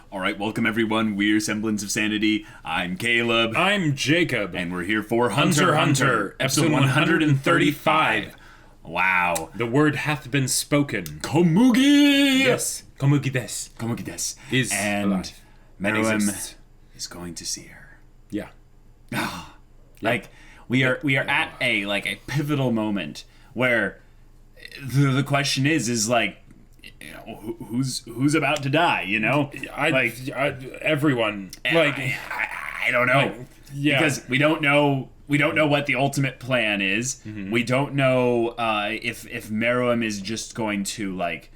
All right, welcome everyone. We're Semblance of Sanity. I'm Caleb. I'm Jacob. And we're here for Hunter, episode 135. Wow. The word hath been spoken. Komugi! Yes. Komugi desu. Komugi desu. Is and alive. Meruem is going to see her. Yeah. Like, we are at a pivotal moment where the question is like, you know, who's about to die, you know? Everyone. I don't know. Because we don't know what the ultimate plan is. Mm-hmm. We don't know if Meruem is just going to like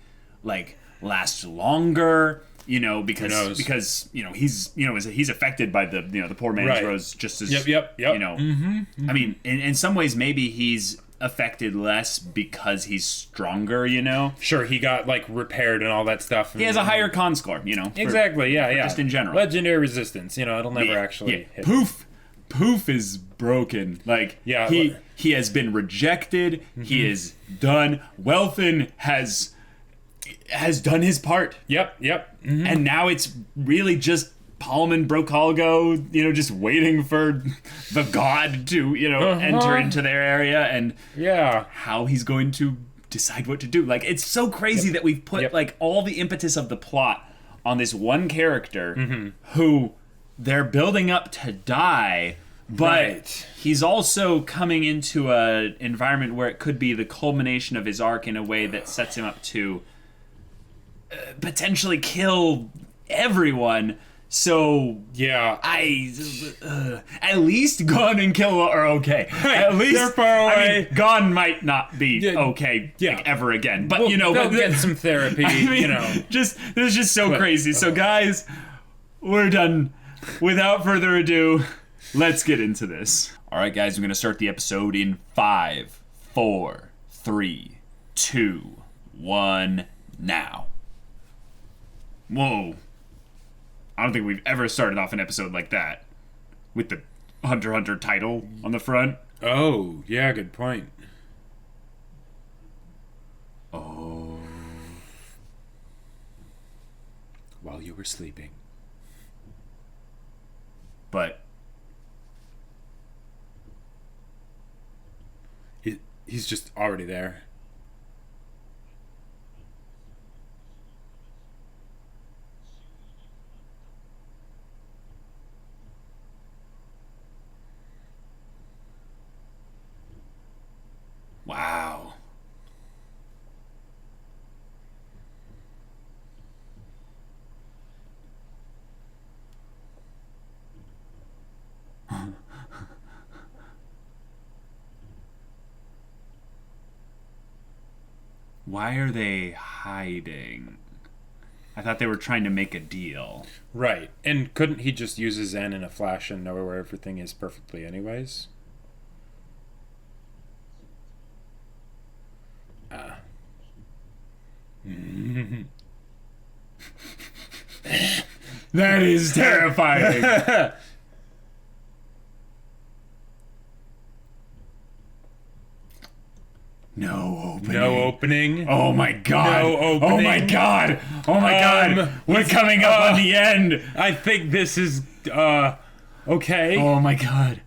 last longer, you know, because you know he's affected by the poor man's rose just as yep. You know. Mm-hmm. I mean, in some ways maybe he's affected less because he's stronger, you know? Sure, he got repaired and all that stuff. He has a higher con score, you know? Exactly, yeah. Just in general. Legendary resistance, you know, it'll never actually hit. Poof is broken. He has been rejected. Mm-hmm. He is done. Welfin has done his part. Yep. Mm-hmm. And now it's really just Palm and Brokalgo, you know, just waiting for the god to, you know, enter into their area and how he's going to decide what to do. Like, it's so crazy that we've put all the impetus of the plot on this one character who they're building up to die, but he's also coming into an environment where it could be the culmination of his arc in a way that sets him up to potentially kill everyone. So at least Gon and Killua are okay. Right. At least they're far away. I mean, Gon might not be okay ever again, but you know, they'll get some therapy. I mean, you know, this is just so crazy. So guys, we're done. Without further ado, let's get into this. All right, guys, we're gonna start the episode in 5, 4, 3, 2, 1, now. Whoa. I don't think we've ever started off an episode like that. With the HunterxHunter title on the front. Oh, yeah, good point. Oh. While you were sleeping. But he's just already there. Wow. Why are they hiding? I thought they were trying to make a deal. Right. And couldn't he just use his Zen in a flash and know where everything is perfectly anyways? That is terrifying. No opening. No opening. Oh my god. No opening. Oh my god. Oh my god. We're coming up on the end. I think this is okay. Oh my god.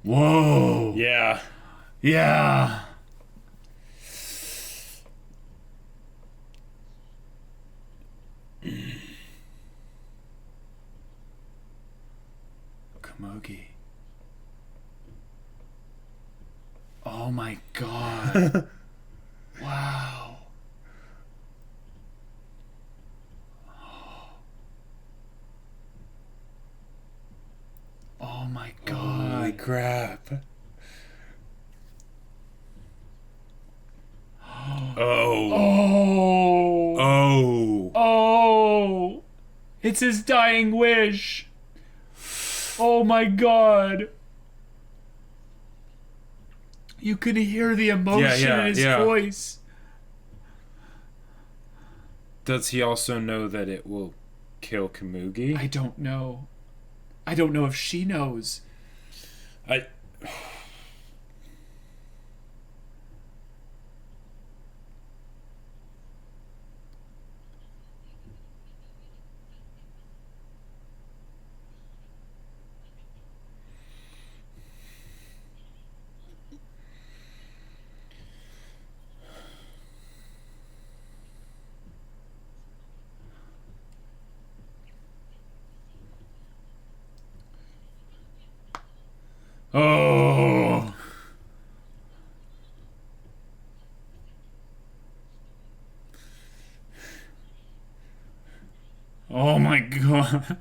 Whoa. Yeah. Yeah. Komugi. Oh my god. Wow. Oh my god. Holy crap. Oh. Oh. Oh. Oh. It's his dying wish. Oh my god. You can hear the emotion in his voice. Does he also know that it will kill Kamugi? I don't know. I don't know if she knows. I... Oh. Oh my god.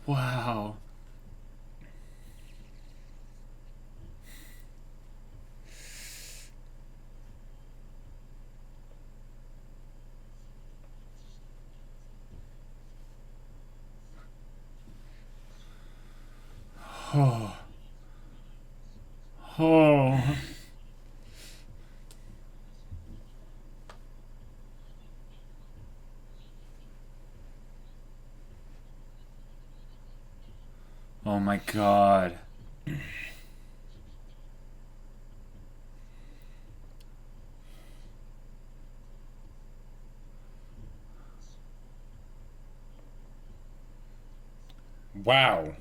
Wow. Oh. Oh. Oh my god. Wow.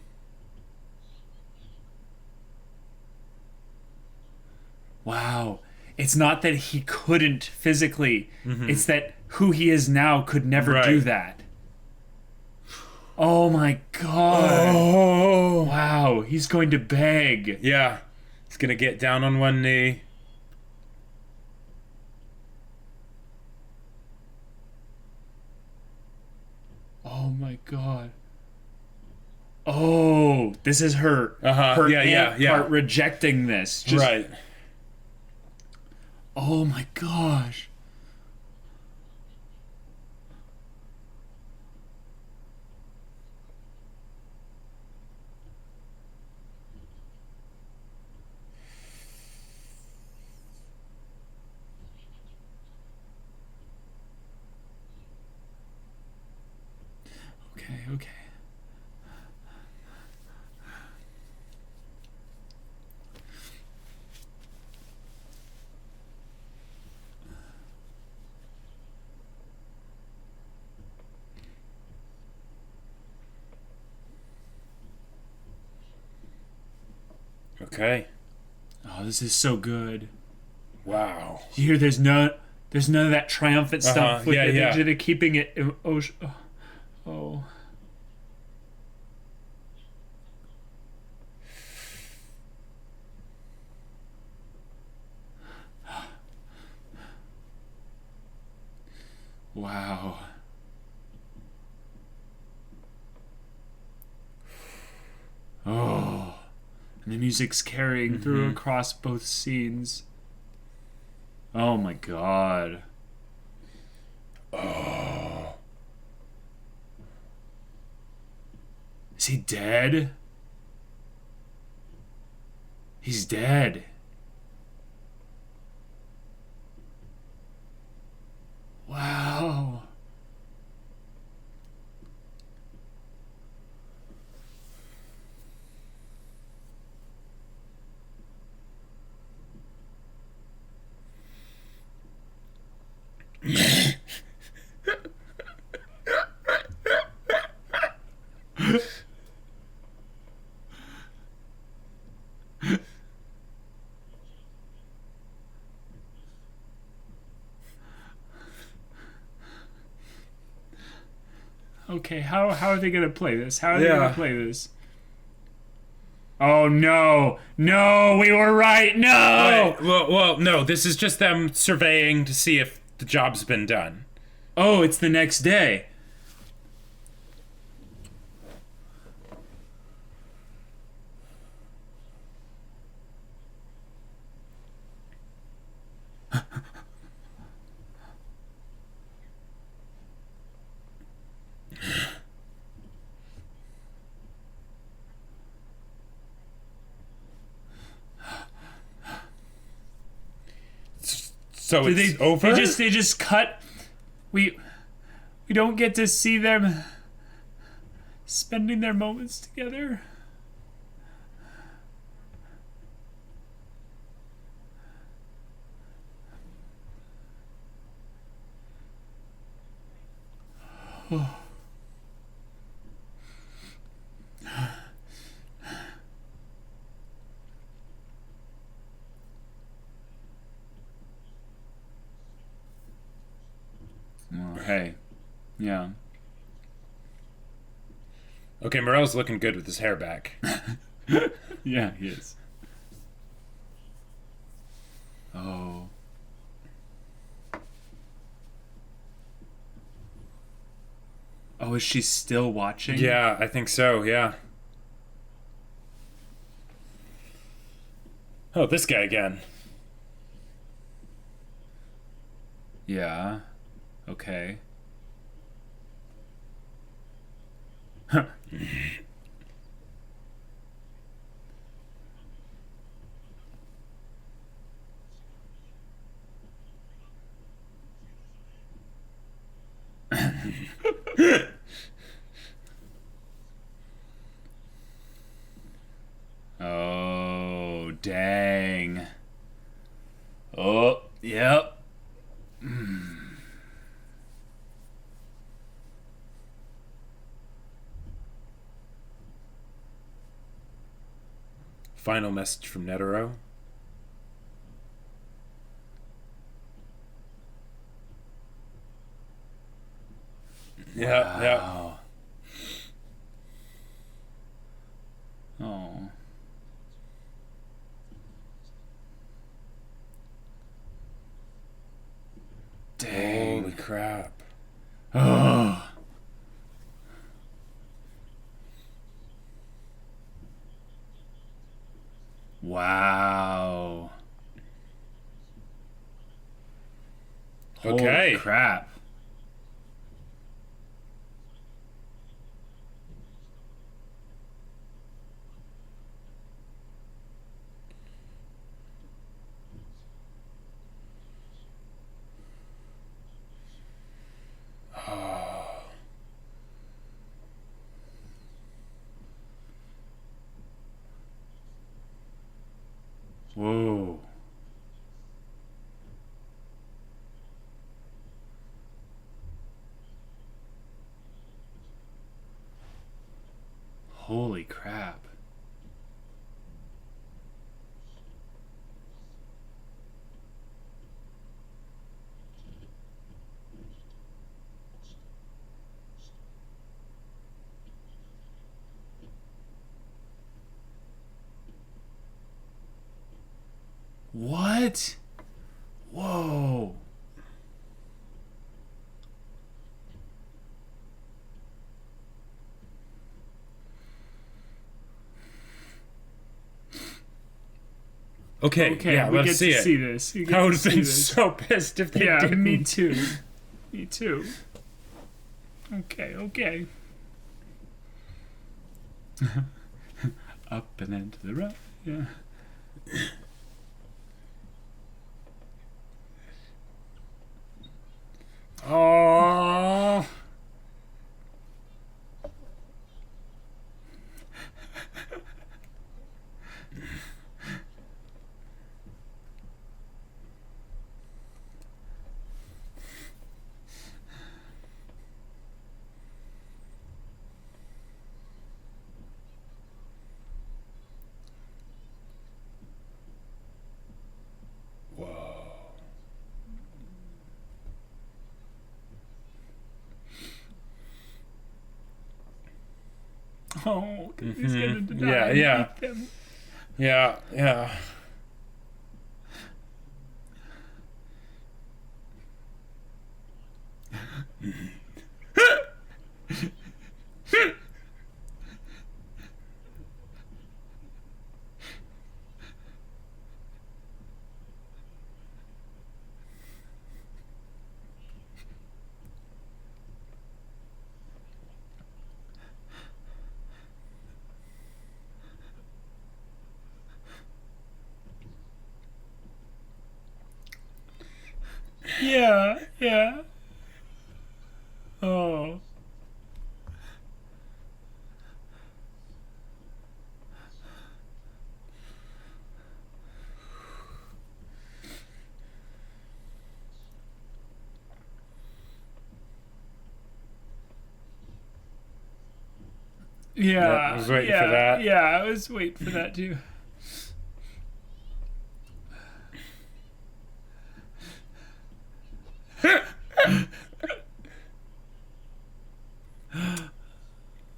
Wow. It's not that he couldn't physically. It's that who he is now could never do that. Oh my god. Oh. Wow. He's going to beg. Yeah. He's gonna get down on one knee. Oh my god. Oh, this is her. Uh-huh. Her Yeah. part rejecting this. Just, Right. Oh my gosh. Okay. Okay. Oh, this is so good. Wow. You hear there's none of that triumphant stuff with it keeping it oh. Wow. Oh. And the music's carrying through across both scenes. Oh my god. Oh. Is he dead? He's dead. Wow. Okay, how are they gonna play this? How are they gonna play this? Oh no! No, we were right. No. Wait, well, no. This is just them surveying to see if the job's been done. Oh, it's the next day. So it's over? They just cut. We don't get to see them spending their moments together. Well, hey. Yeah. Okay, Morel's looking good with his hair back. Yeah, he is. Oh. Oh, is she still watching? Yeah, I think so, yeah. Oh, this guy again. Yeah. Okay. Oh, dang. Oh, yep. Final message from Netero. Yeah, yeah. Wow. Oh. Dang. Holy crap. Oh. Wow. Okay. Holy crap. Whoa. Holy crap. What? Whoa. Okay, yeah, we let's get see to it. see this. We get I would to have see been this. so pissed if they Yeah, didn't. me too. Me too. Okay, okay. Up and then to the right. Yeah. Oh. Oh, 'cause he's gonna deny Yeah, and yeah. eat them. Yeah, yeah. Yeah, yeah. Oh. Yeah, Yep, I was waiting for that. Yeah, I was waiting for that too.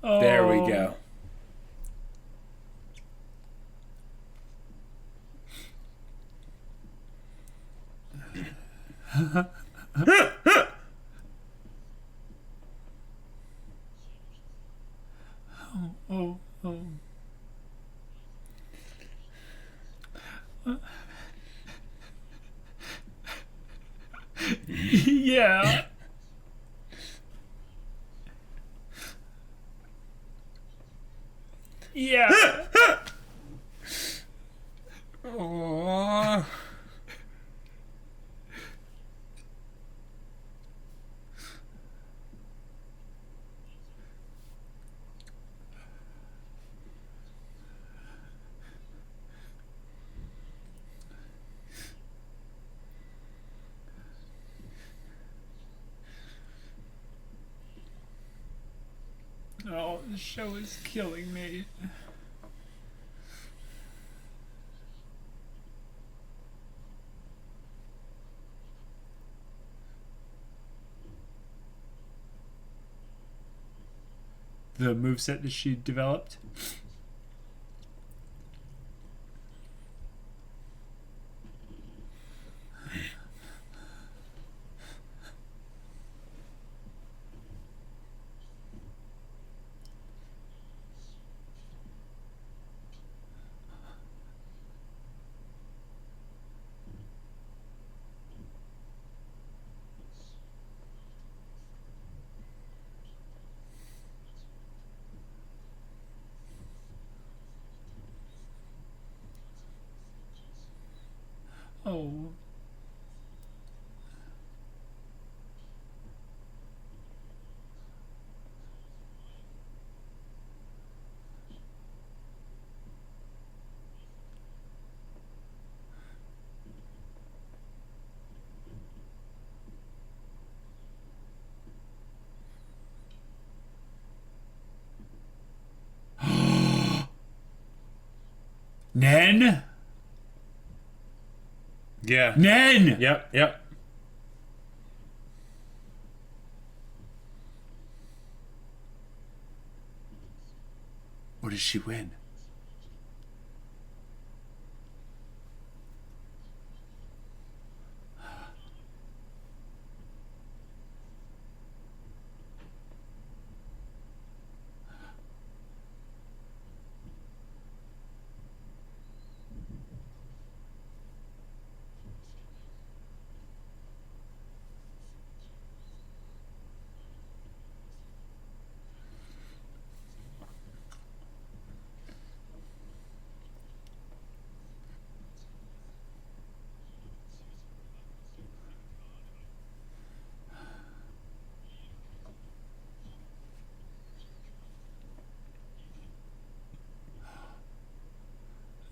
Oh. There we go. Oh, oh. Yeah. Yeah. Oh. Oh, the show is killing me. The moveset that she developed. Oh. Nen? Yeah. Nen! Yep, yep. Or does she win?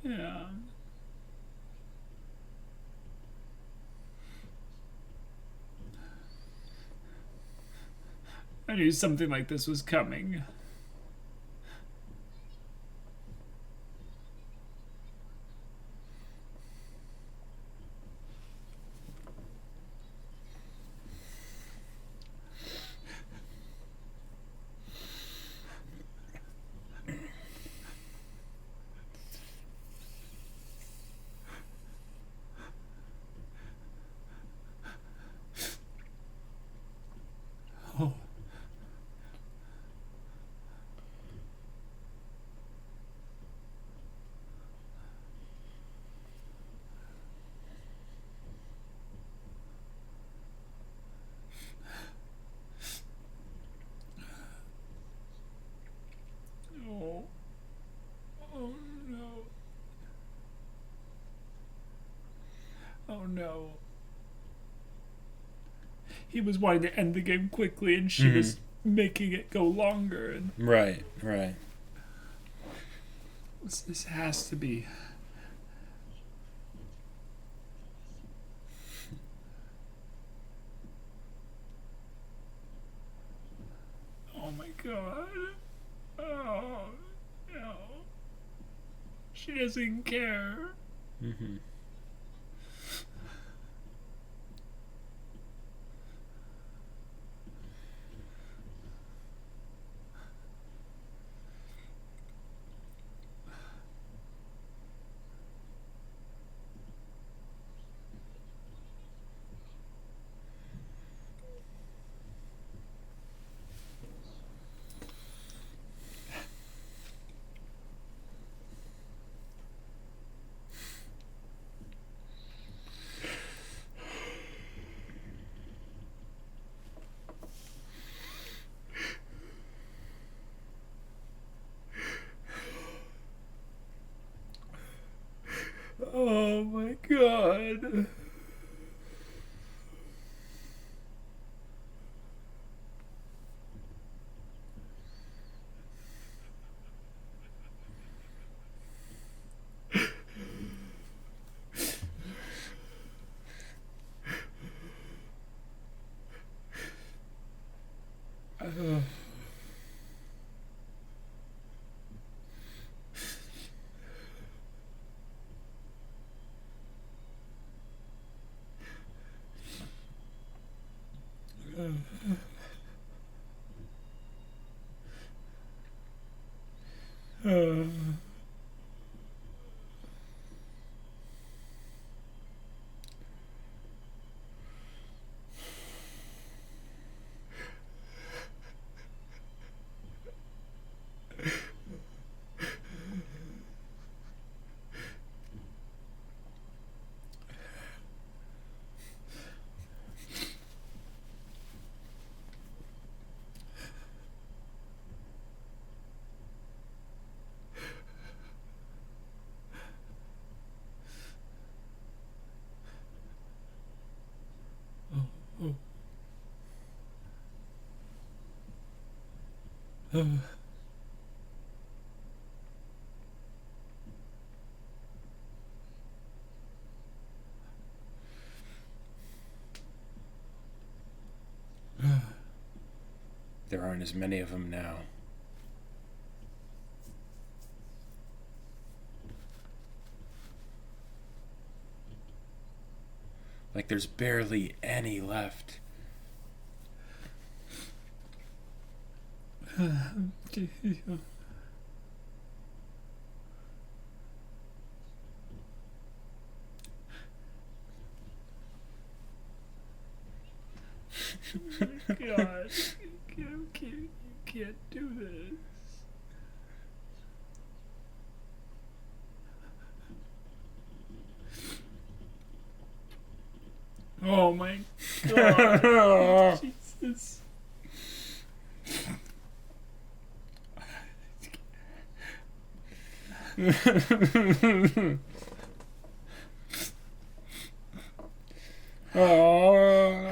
Yeah. I knew something like this was coming. Oh no. He was wanting to end the game quickly, and she Mm-hmm. was making it go longer. And Right. this has to be. Oh my god. Oh no. She doesn't care. Mm-hmm. Oh my god. There aren't as many of them now. Like there's barely any left. God, you can't do this. Oh my god. Jesus. Oh.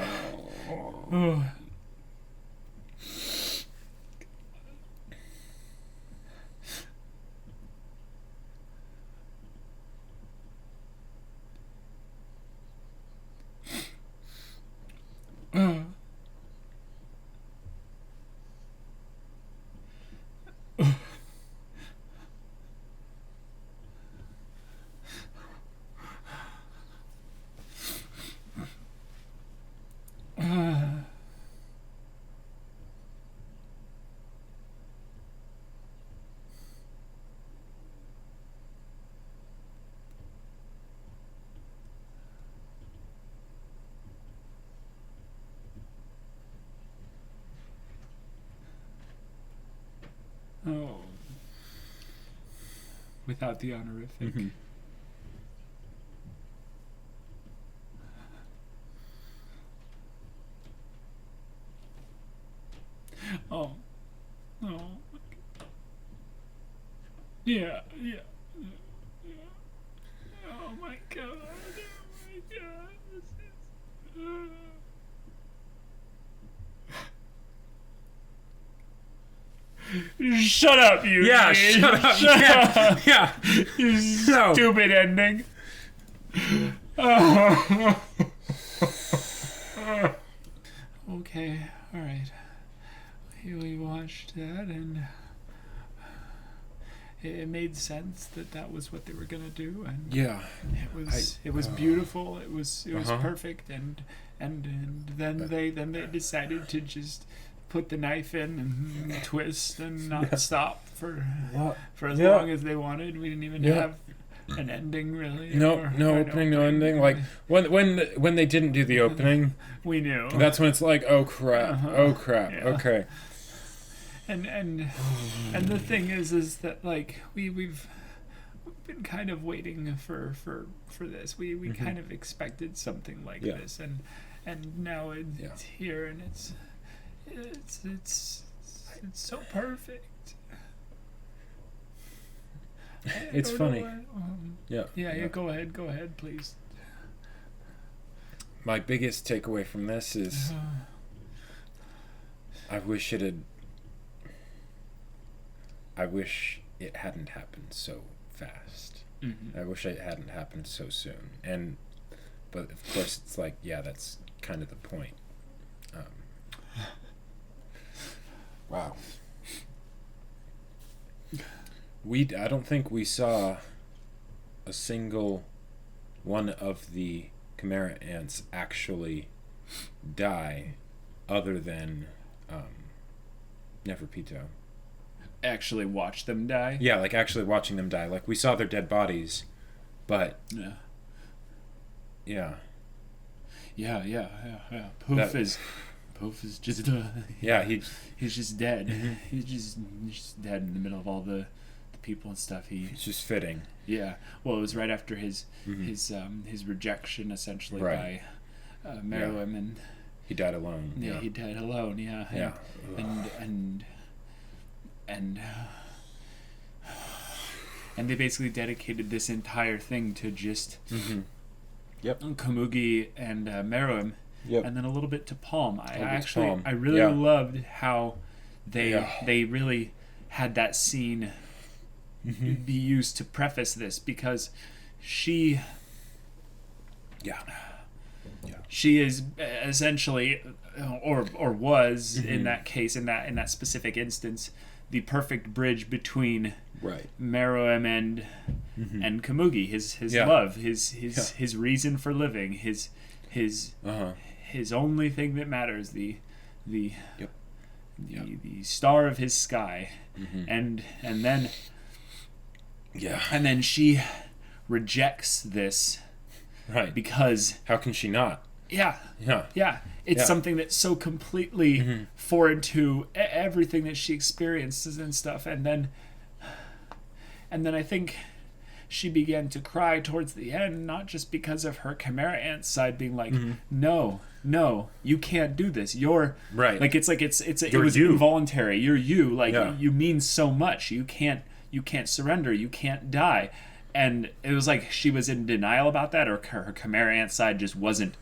Oh. Without the honorific. Mm-hmm. Oh. Oh. Yeah. Oh my god. Oh my Shut up, you. Yeah, kid. shut up. Shut Yeah, up. yeah. You No. stupid ending. Okay, all right. We watched that, and it made sense that was what they were gonna do, and Yeah. it was beautiful. It was perfect, and then they decided to just put the knife in and twist and not stop for as long as they wanted. We didn't even have an ending really. No opening, no ending. Like when they didn't do the opening, we knew. That's when it's like, oh crap, Yeah. okay. And the thing is that like we've been kind of waiting for this. We kind of expected something like this, and now it's here, and it's so perfect. It's funny. Yeah. Go ahead, please. My biggest takeaway from this is I wish it hadn't happened so fast. I wish it hadn't happened so soon. But of course it's like, that's kind of the point. Wow. I don't think we saw a single one of the Chimera ants actually die, other than Neferpito. Actually watch them die? Yeah, like actually watching them die. Like we saw their dead bodies, but yeah. Poof is just he's just dead. Mm-hmm. He's just dead in the middle of all the people and stuff. It's just fitting. Yeah. Well, it was right after his rejection, essentially, by Meruem, and he died alone. Yeah, he died alone. Yeah. Yeah. And they basically dedicated this entire thing to just Yep. Komugi and Meruem, Yep. and then a little bit to Palm. I Palm. really loved how they really had that scene be used to preface this, because she is essentially, or was in that case, in that specific instance, the perfect bridge between Meruem and Komugi, his love, his reason for living, his only thing that matters, the star of his sky, and then she rejects this, because how can she not? It's something that's so completely foreign to everything that she experiences and stuff, and then I think she began to cry towards the end, not just because of her Chimera ant side being like, no, you can't do this. You're like, it was involuntary. You're you. Like, you mean so much. You can't surrender. You can't die. And it was like she was in denial about that, or her Chimera ant side just wasn't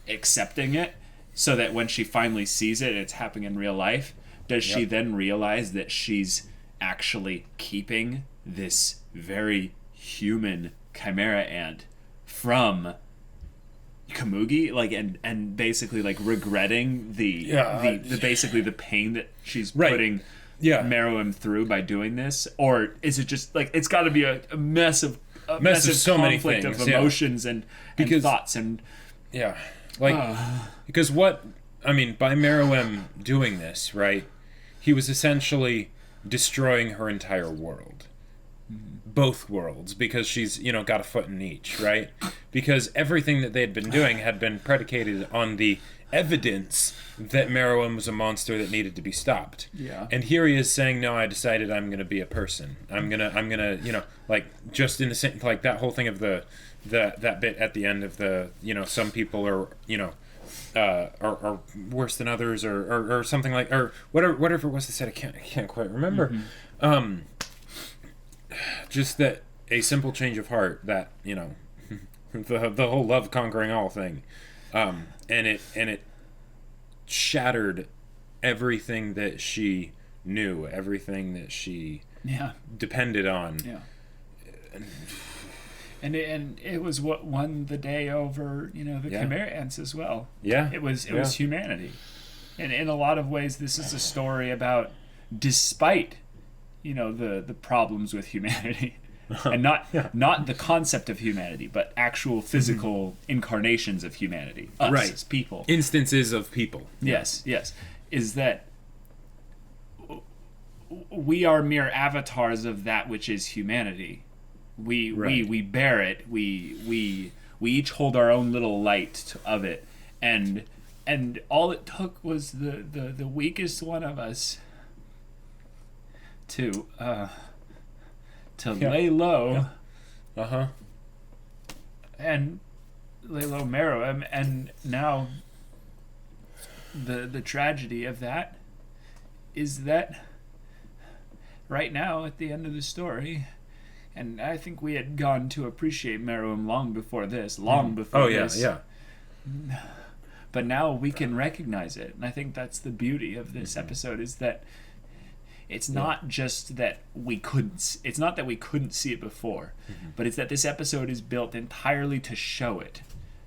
accepting it, so that when she finally sees it, it's happening in real life. Does she then realize that she's actually keeping this very human Chimera ant from Komugi, like, and basically like regretting the basically the pain that she's putting Meruem through by doing this? Or is it just like, it's got to be a massive so conflict many things, of emotions and thoughts and because by Meruem doing this, he was essentially destroying her entire world, both worlds, because she's got a foot in each, because everything that they had been doing had been predicated on the evidence that Meruem was a monster that needed to be stopped. And here he is saying, no, I decided I'm gonna be a person. I'm gonna like, just in the same, like that whole thing of that bit at the end of the some people are are worse than others, or something like, or whatever it was they said. I can't quite remember. Just that a simple change of heart, that the whole love conquering all thing, and it shattered everything that she knew, everything that she depended on. Yeah. And it was what won the day over, the Chimera ants as well. Yeah. It was humanity. And in a lot of ways, this is a story about, despite, the problems with humanity, and not the concept of humanity, but actual physical incarnations of humanity, us as people. Instances of people. Yes, is that we are mere avatars of that which is humanity. We bear it. We each hold our own little light of it, and all it took was the weakest one of us to lay low, and lay low Meruem, and now the tragedy of that is that right now at the end of the story. And I think we had gone to appreciate Meruem long before this. But now we can recognize it. And I think that's the beauty of this episode, is that it's not just that we couldn't see it before, but it's that this episode is built entirely to show it,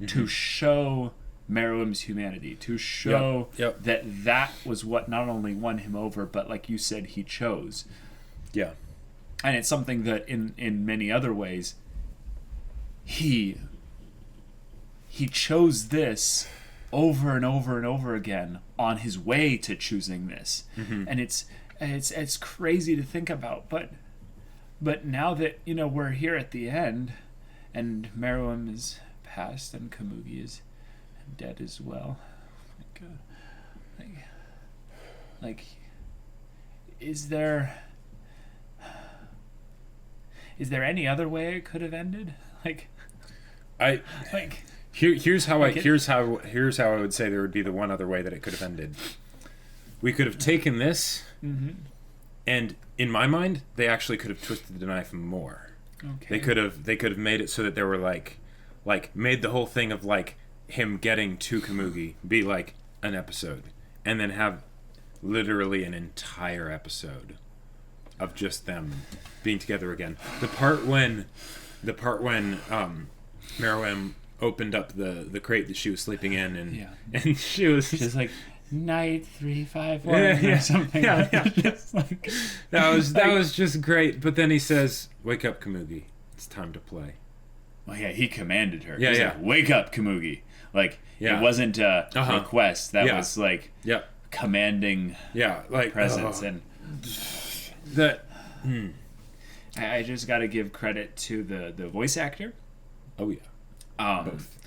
to show Meruem's humanity, to show that was what not only won him over, but like you said, he chose. Yeah. And it's something that in many other ways he chose this over and over and over again on his way to choosing this. And it's crazy to think about, but now that we're here at the end and Meruem is passed and Komugi is dead as well. Like is there any other way it could have ended? Here's how I would say there would be the one other way that it could have ended. We could have taken this, and in my mind, they actually could have twisted the knife more. Okay. They could have made it so that there were like made the whole thing of like him getting to Komugi be like an episode, and then have literally an entire episode of just them being together again. The part when Meruem opened up the crate that she was sleeping in, and she was just like night 351 or something. Just like, that was just great. But then he says, "Wake up, Komugi. It's time to play." Well, yeah, he commanded her. He's like, "Wake up, Komugi." Like it wasn't a request. That was like commanding presence and. I just got to give credit to the voice actor. Oh yeah. Both.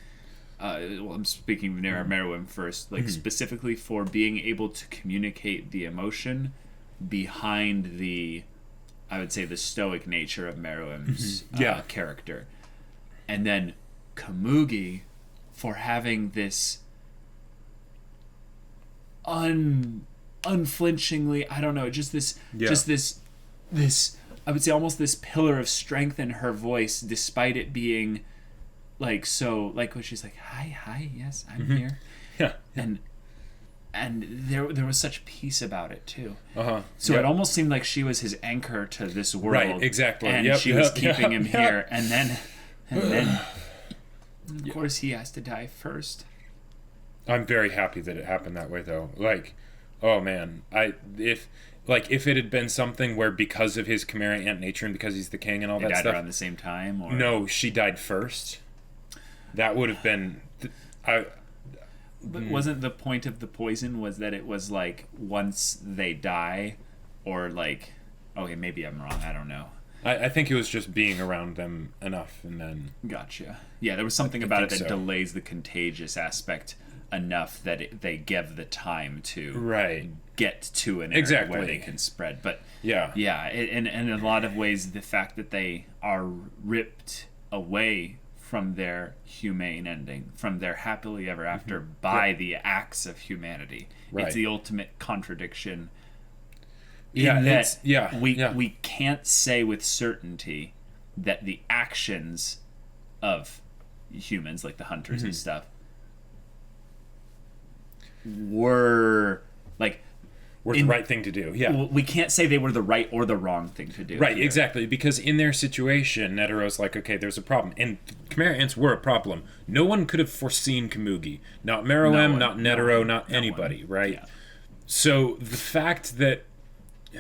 Well, I'm speaking of Meruem first, specifically for being able to communicate the emotion behind I would say the stoic nature of Meruem's character, and then Komugi for having this unflinchingly, I don't know, just this I would say almost this pillar of strength in her voice, despite it being like so, like when she's like, hi, yes, I'm here. Yeah. And there was such peace about it too. So it almost seemed like she was his anchor to this world. Right, exactly. And she was keeping him here, and then of course he has to die first. I'm very happy that it happened that way though. Like, oh man, if it had been something where because of his Chimera ant nature and because he's the king and all that stuff, died around the same time, or no, she died first. That would have been, But wasn't the point of the poison was that it was like once they die, or like, okay, maybe I'm wrong. I don't know. I think it was just being around them enough, and then. Gotcha. Yeah, there was something about it that delays the contagious aspect enough that they give the time to get to an area where they can spread. But and in a lot of ways, the fact that they are ripped away from their humane ending, from their happily ever after by the acts of humanity. It's the ultimate contradiction. We can't say with certainty that the actions of humans, like the hunters and stuff, were like the right thing to do. Yeah. We can't say they were the right or the wrong thing to do. Right, exactly. Because in their situation, Netero's like, okay, there's a problem. And Chimera ants were a problem. No one could have foreseen Kamugi. Not Meruem, not Netero, not anybody, right? Yeah. So the fact that...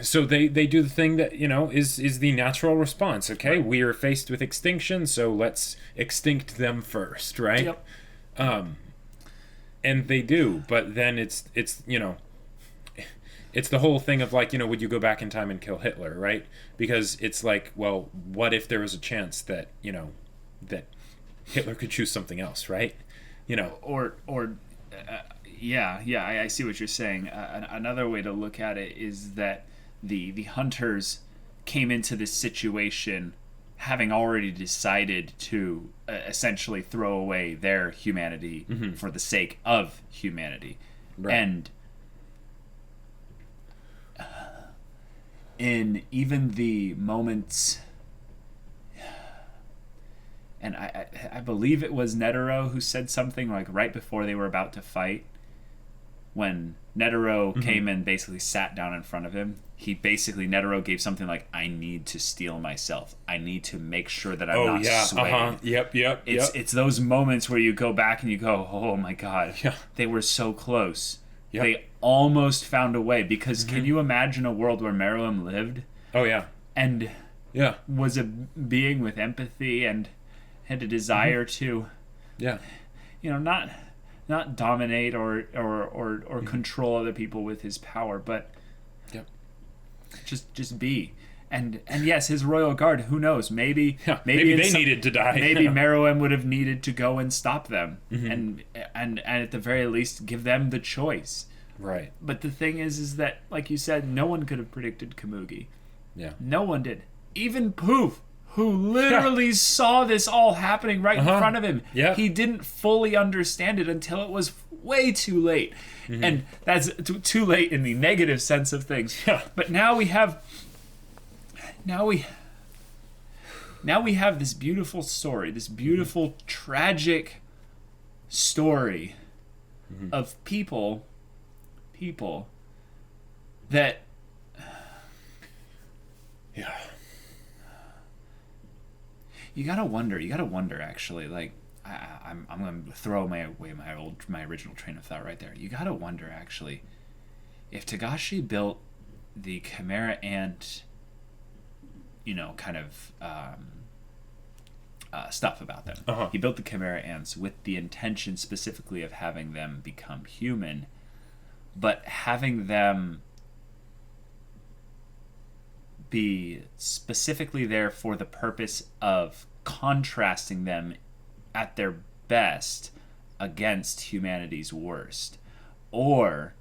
So they do the thing that, is the natural response. Okay, right. We are faced with extinction, so let's extinct them first, right? Yep. And they do, but then it's it's the whole thing of like, would you go back in time and kill Hitler, right? Because it's like, well, what if there was a chance that, that Hitler could choose something else, right? I see what you're saying. Another way to look at it is that the hunters came into this situation having already decided to essentially throw away their humanity for the sake of humanity. Right. And in even the moments, and I believe it was Netero who said something like right before they were about to fight, when Netero came and basically sat down in front of him, Netero gave something like, I need to steel myself. I need to make sure that I'm not swayed. Yep. It's those moments where you go back and you go, oh my God, they were so close. Yep. They almost found a way, because can you imagine a world where Meruem lived? Oh, yeah. And was a being with empathy and had a desire to, not dominate or control other people with his power, but just be. And yes, his royal guard, who knows, maybe they needed to die. Maybe Meruem would have needed to go and stop them, and at the very least give them the choice. Right. But the thing is that, like you said, no one could have predicted Kamugi. Yeah. No one did. Even Poof, who literally saw this all happening right in front of him. Yeah. He didn't fully understand it until it was way too late. And that's too late in the negative sense of things. Yeah. But now we have this beautiful story, this beautiful tragic story of people that you gotta wonder actually, like I'm gonna throw away my original train of thought right there. You gotta wonder actually if Togashi built the Chimera Ant kind of stuff about them. He built the Chimera Ants with the intention specifically of having them become human, but having them be specifically there for the purpose of contrasting them at their best against humanity's worst. Or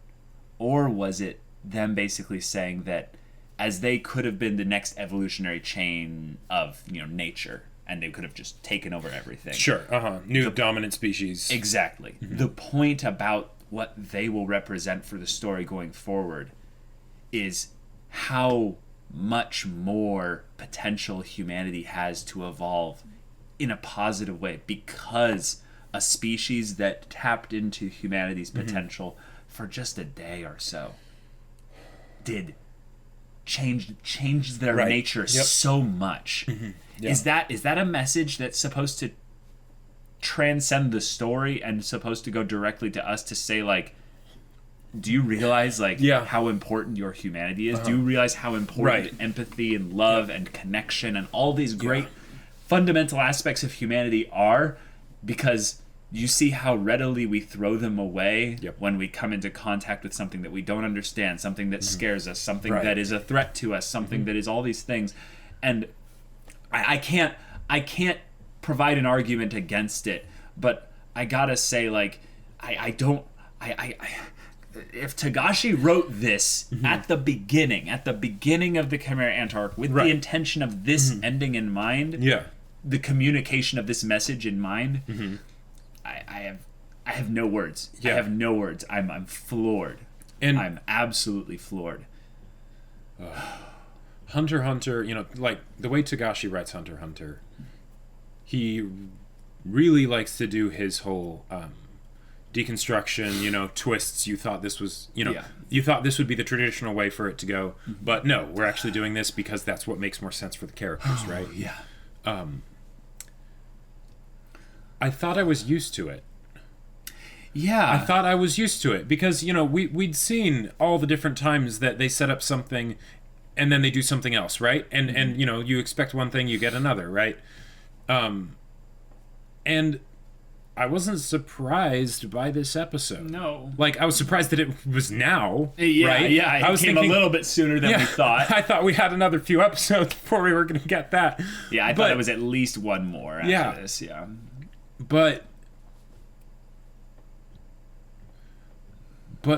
was it them basically saying that as they could have been the next evolutionary chain of nature, and they could have just taken over everything. Sure. New dominant species. Exactly. The point about what they will represent for the story going forward is how much more potential humanity has to evolve in a positive way, because a species that tapped into humanity's potential for just a day or so did change their nature so much. Yeah. Is that a message that's supposed to transcend the story and supposed to go directly to us to say, like, do you realize how important your humanity is? Do you realize how important empathy and love and connection and all these great fundamental aspects of humanity are? Because you see how readily we throw them away when we come into contact with something that we don't understand, something that scares us, something that is a threat to us, something that is all these things. And I can't provide an argument against it, but I gotta say, like, if Togashi wrote this at the beginning of the Chimera Ant arc with the intention of this ending in mind, the communication of this message in mind, I have no words. I have no words. I'm floored. And I'm absolutely floored. HunterxHunter, like the way Togashi writes HunterxHunter, he really likes to do his whole deconstruction, twists. You thought this was, you thought this would be the traditional way for it to go, but no, we're actually doing this because that's what makes more sense for the characters, right? Yeah. I thought I was used to it. Yeah. I thought I was used to it because, we'd seen all the different times that they set up something and then they do something else, right? And you expect one thing, you get another, right? And I wasn't surprised by this episode. No. Like, I was surprised that it was now, yeah, right? Yeah, I was came thinking, a little bit sooner than we thought. I thought we had another few episodes before we were going to get that. Yeah, I thought it was at least one more after this, yeah. But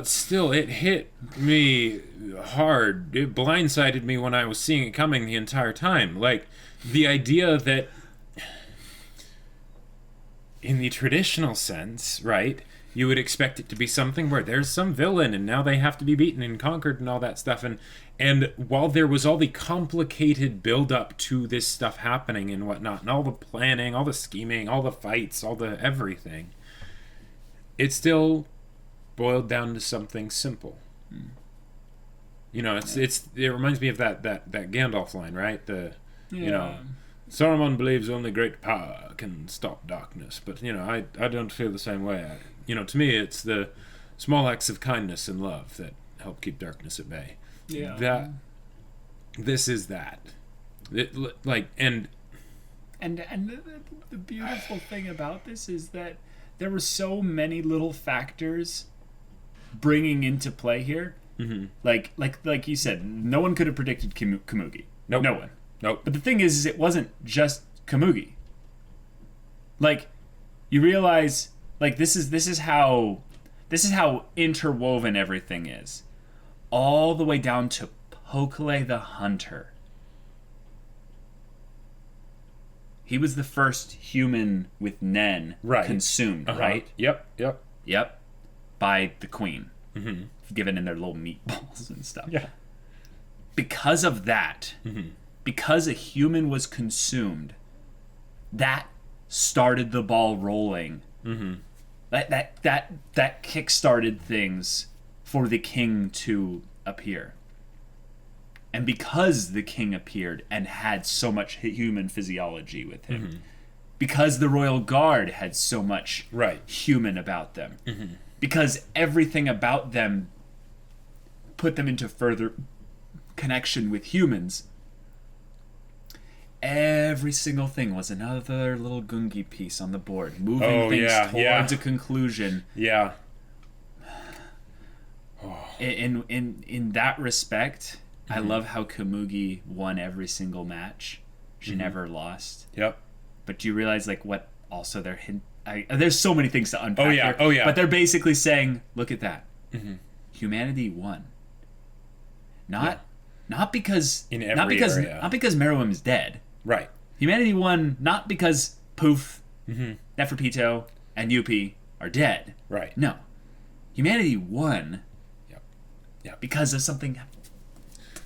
still, it hit me hard. It blindsided me when I was seeing it coming the entire time. Like, the idea that, in the traditional sense, right, you would expect it to be something where there's some villain and now they have to be beaten and conquered and all that stuff. And while there was all the complicated build-up to this stuff happening and whatnot, and all the planning, all the scheming, all the fights, all the everything, it still boiled down to something simple. It reminds me of that Gandalf line, right? Saruman believes only great power can stop darkness, but I don't feel the same way. To me, it's the small acts of kindness and love that help keep darkness at bay. Yeah. This is that. And the beautiful thing about this is that there were so many little factors bringing into play here. Mm-hmm. Like you said, no one could have predicted Komugi. Nope. No one. Nope. But the thing is it wasn't just Komugi. Like, you realize, like, this is how interwoven everything is, all the way down to Pokele the Hunter. He was the first human with Nen consumed, right? Yep. By the queen, given in their little meatballs and stuff. Yeah. Because of that, because a human was consumed, that started the ball rolling. That kick-started things for the king to appear. And because the king appeared and had so much human physiology with him, because the royal guard had so much human about them, because everything about them put them into further connection with humans, every single thing was another little Gungi piece on the board, moving things towards a conclusion. Yeah. In that respect, I love how Komugi won every single match. She never lost. Yep. But do you realize, like, what also they're there's so many things to unpack here. Oh, yeah. But they're basically saying, look at that. Humanity won. Not because area. Not because Meruem is dead. Right. Humanity won not because Poof, Neferpito, and Yuppie are dead. Right. No. Humanity won. Yep. Because of something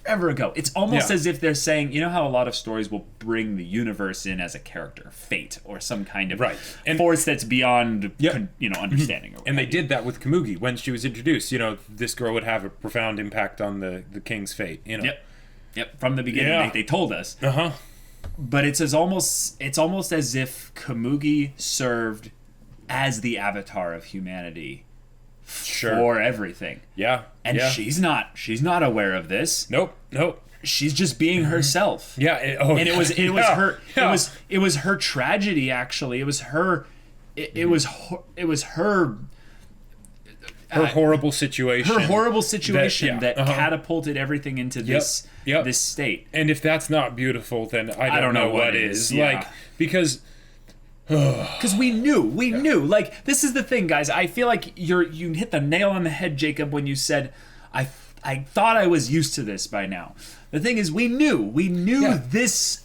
forever ago. It's almost as if they're saying, you know how a lot of stories will bring the universe in as a character, fate, or some kind of force that's beyond understanding. Or and they did that with Komugi when she was introduced. This girl would have a profound impact on the king's fate. Yep. From the beginning, they told us. But it's almost as if Komugi served as the avatar of humanity. For everything. Yeah. And she's not aware of this. Nope. She's just being herself. Yeah. It was her tragedy, actually. It was her her horrible situation. Her horrible situation that catapulted everything into this state. And if that's not beautiful, then I don't know what is. Yeah. Because we knew. Like, this is the thing, guys. I feel like you hit the nail on the head, Jacob, when you said, I thought I was used to this by now. The thing is, we knew this,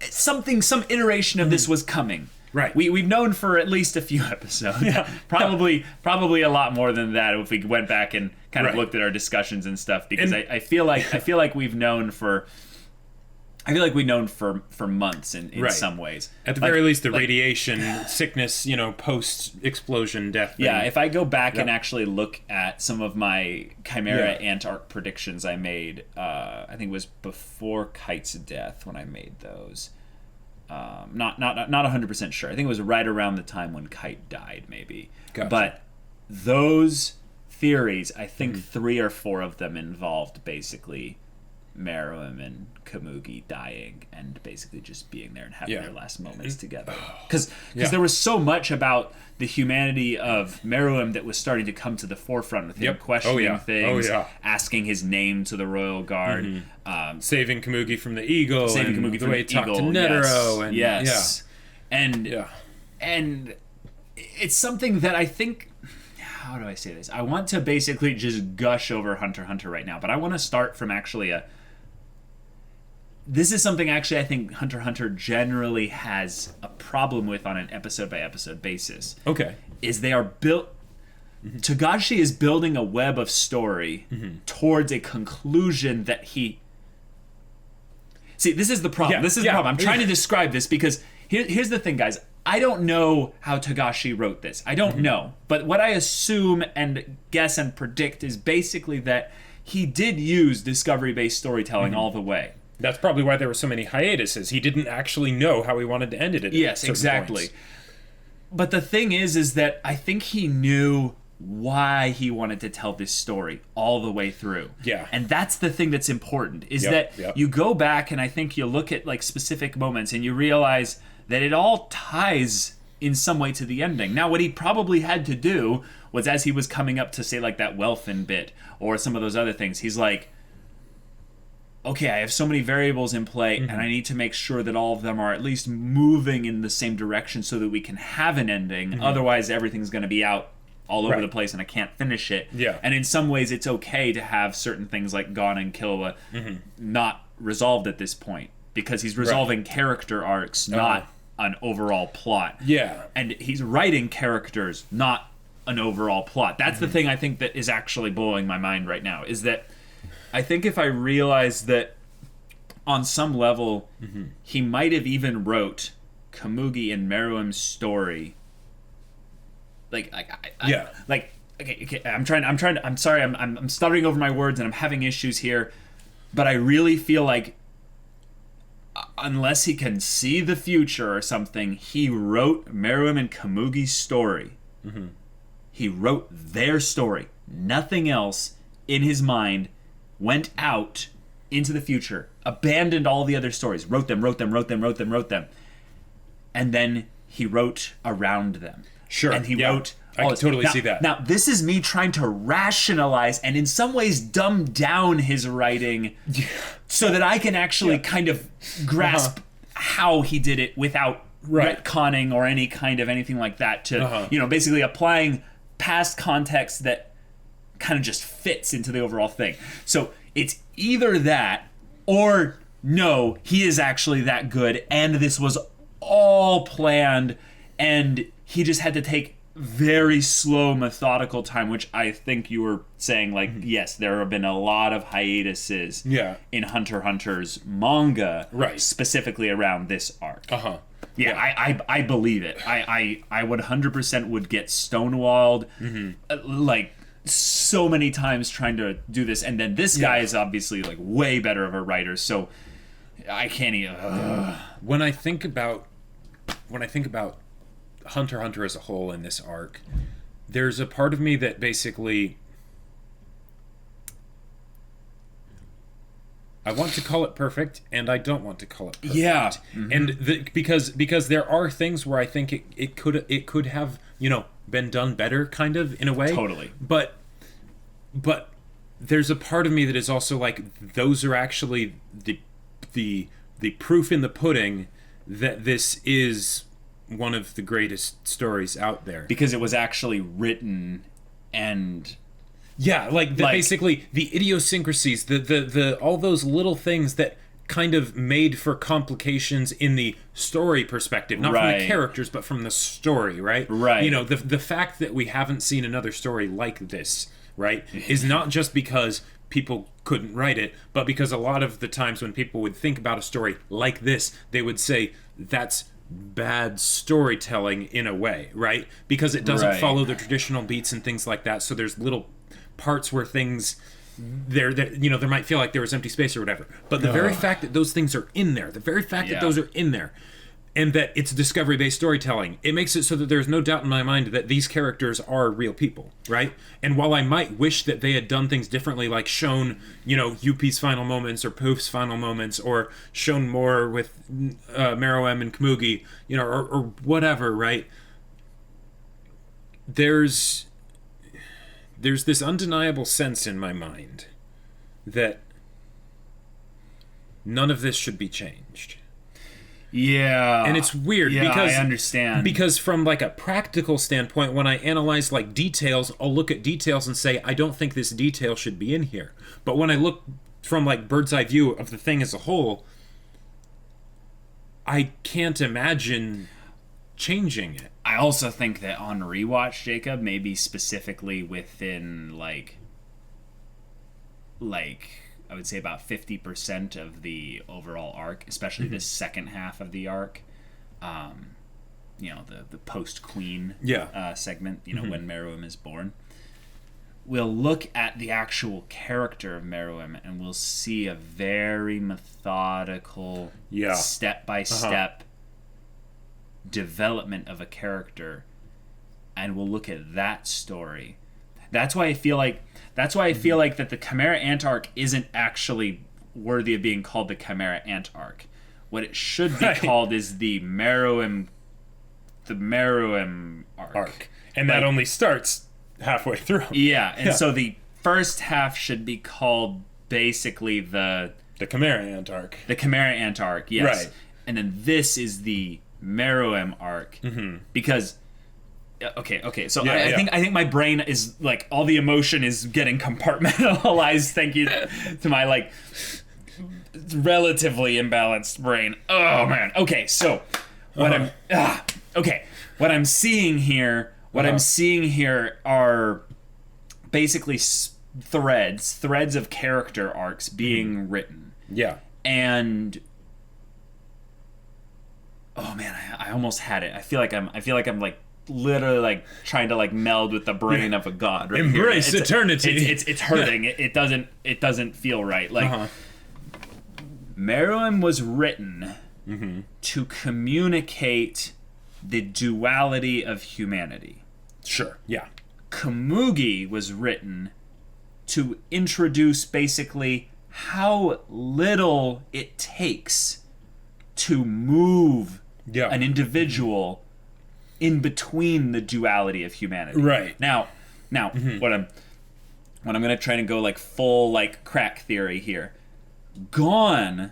some iteration of this was coming. Right. We've known for at least a few episodes. Probably a lot more than that if we went back and kind of looked at our discussions and stuff, because I feel like we've known for I feel like we've known for months in some ways. At the very least, the radiation, sickness, post-explosion death thing. Yeah, if I go back and actually look at some of my Chimera Ant Arc predictions I made, I think it was before Kite's death when I made those. Not 100% sure. I think it was right around the time when Kite died, maybe. Gotcha. But those theories, I think 3 or 4 of them involved basically Meruem and Komugi dying and basically just being there and having their last moments together. Because there was so much about the humanity of Meruem that was starting to come to the forefront with him questioning things, asking his name to the royal guard, saving Komugi from the eagle, saving and Komugi the from way he the talked eagle. to Netero, and it's something that I think. How do I say this? I want to basically just gush over Hunter x Hunter right now, but I want to start from actually this is something actually I think Hunter x Hunter generally has a problem with on an episode-by-episode basis. Okay. Is they are built... Togashi is building a web of story towards a conclusion that he... See, this is the problem. This is the problem. I'm trying to describe this because here's the thing, guys. I don't know how Togashi wrote this. I don't know. But what I assume and guess and predict is basically that he did use discovery-based storytelling all the way. That's probably why there were so many hiatuses. He didn't actually know how he wanted to end it at yes, exactly. Points. But the thing is that I think he knew why he wanted to tell this story all the way through. Yeah. And that's the thing that's important, is that you go back and I think you look at like specific moments and you realize that it all ties in some way to the ending. Now, what he probably had to do was, as he was coming up to say like that Welfin bit or some of those other things, he's like, okay, I have so many variables in play, and I need to make sure that all of them are at least moving in the same direction so that we can have an ending. Otherwise, everything's going to be out all over the place, and I can't finish it. Yeah. And in some ways, it's okay to have certain things like Gon and Killua not resolved at this point, because he's resolving character arcs, not an overall plot. Yeah. And he's writing characters, not an overall plot. That's the thing I think that is actually blowing my mind right now, is that I think if I realize that on some level he might have even wrote Komugi and Meruem's story, okay, I'm sorry, I'm stuttering over my words and I'm having issues here, but I really feel like unless he can see the future or something, he wrote Meruem and Komugi's story. He wrote their story, nothing else in his mind. Went out into the future, abandoned all the other stories, wrote them, and then he wrote around them. Sure. And he wrote... I can totally see that. Now, this is me trying to rationalize and in some ways dumb down his writing so that I can actually kind of grasp how he did it without retconning or any kind of anything like that to, basically applying past context that kind of just fits into the overall thing. So it's either that or no, he is actually that good and this was all planned and he just had to take very slow, methodical time, which I think you were saying, like, yes, there have been a lot of hiatuses in Hunter x Hunter's manga, specifically around this arc. I believe it. I would 100% would get stonewalled, like, so many times trying to do this, and then this guy is obviously like way better of a writer, so I can't even when I think about Hunter x Hunter as a whole in this arc, there's a part of me that basically I want to call it perfect and I don't want to call it perfect. And because there are things where I think it could have, been done better, kind of, in a way. Totally. But there's a part of me that is also like, those are actually the proof in the pudding that this is one of the greatest stories out there. Because it was actually written and... basically the idiosyncrasies, the all those little things that kind of made for complications in the story perspective, not from the characters, but from the story, right? Right. The fact that we haven't seen another story like this, right, is not just because people couldn't write it, but because a lot of the times when people would think about a story like this, they would say that's bad storytelling in a way, right? Because it doesn't follow the traditional beats and things like that. So there's little parts where things there might feel like there was empty space or whatever. But the very fact that those things are in there, the very fact that those are in there, and that it's discovery-based storytelling, it makes it so that there's no doubt in my mind that these characters are real people, right? And while I might wish that they had done things differently, like shown, Yuppie's final moments or Poof's final moments, or shown more with Meruem and Komugi, or whatever, right? There's this undeniable sense in my mind that none of this should be changed. Yeah. And it's weird because I understand. Because from like a practical standpoint, when I analyze like details, I'll look at details and say, I don't think this detail should be in here. But when I look from like bird's eye view of the thing as a whole, I can't imagine changing it. I also think that on rewatch, Jacob, maybe specifically within like I would say about 50% of the overall arc, especially the second half of the arc, the post-Queen segment, when Meruem is born. We'll look at the actual character of Meruem and we'll see a very methodical, step-by-step development of a character, and we'll look at that story. That's why I feel like that the Chimera Ant arc isn't actually worthy of being called the Chimera Ant arc. What it should be called is the Meruem arc. And that only starts halfway through. Yeah, and so the first half should be called basically the Chimera Ant arc. The Chimera Ant arc, yes. Right. And then this is the Meruem arc, because okay. So I think my brain is like all the emotion is getting compartmentalized. Thank you to my like relatively imbalanced brain. Oh man. Okay. So what I'm seeing here are basically threads of character arcs being written. Yeah. And oh man, I almost had it. I feel like I'm like literally like trying to like meld with the brain of a god right embrace here. eternity. It's hurting. It doesn't feel right. Like Meruem was written to communicate the duality of humanity. Sure. Yeah. Komugi was written to introduce basically how little it takes to move an individual in between the duality of humanity. Right. Now, what I'm gonna try to go like full like crack theory here. Gon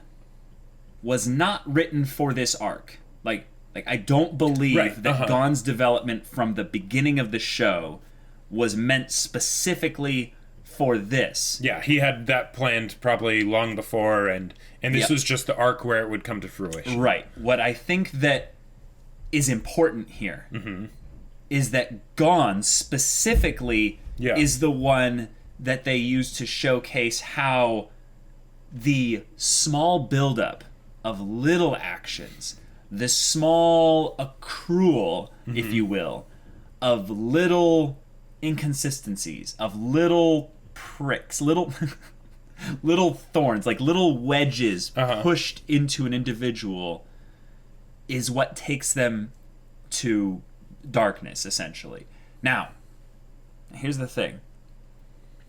was not written for this arc. Like I don't believe that Gon's development from the beginning of the show was meant specifically for this. Yeah, he had that planned probably long before, and this was just the arc where it would come to fruition. Right. What I think that is important here is that Gon specifically is the one that they use to showcase how the small buildup of little actions, the small accrual, if you will, of little inconsistencies, of little pricks, little thorns, like little wedges pushed into an individual, is what takes them to darkness, essentially. Now, here's the thing.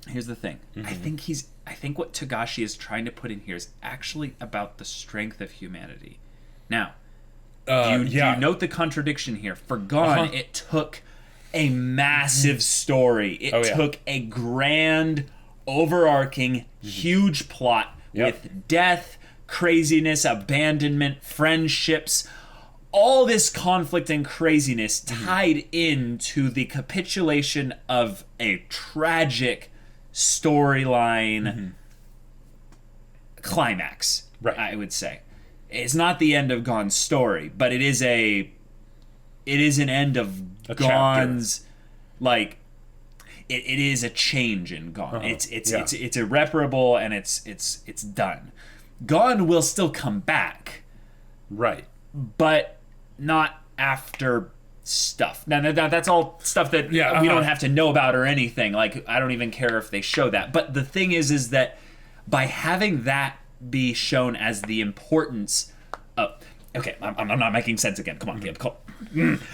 I think what Togashi is trying to put in here is actually about the strength of humanity. Now, do you note the contradiction here? For Gon, it took a massive story. It took a grand, overarching, huge plot with death, craziness, abandonment, friendships, all this conflict and craziness tied into the capitulation of a tragic storyline climax, I would say. It's not the end of Gon's story, but it is an end of Gon's chapter. Like it is a change in Gon. It's irreparable, and it's done. Gon will still come back, right? But not after stuff. Now that's all stuff that we don't have to know about or anything. Like, I don't even care if they show that. But the thing is that by having that be shown as the importance of... Okay, I'm not making sense again. Come on, Caleb.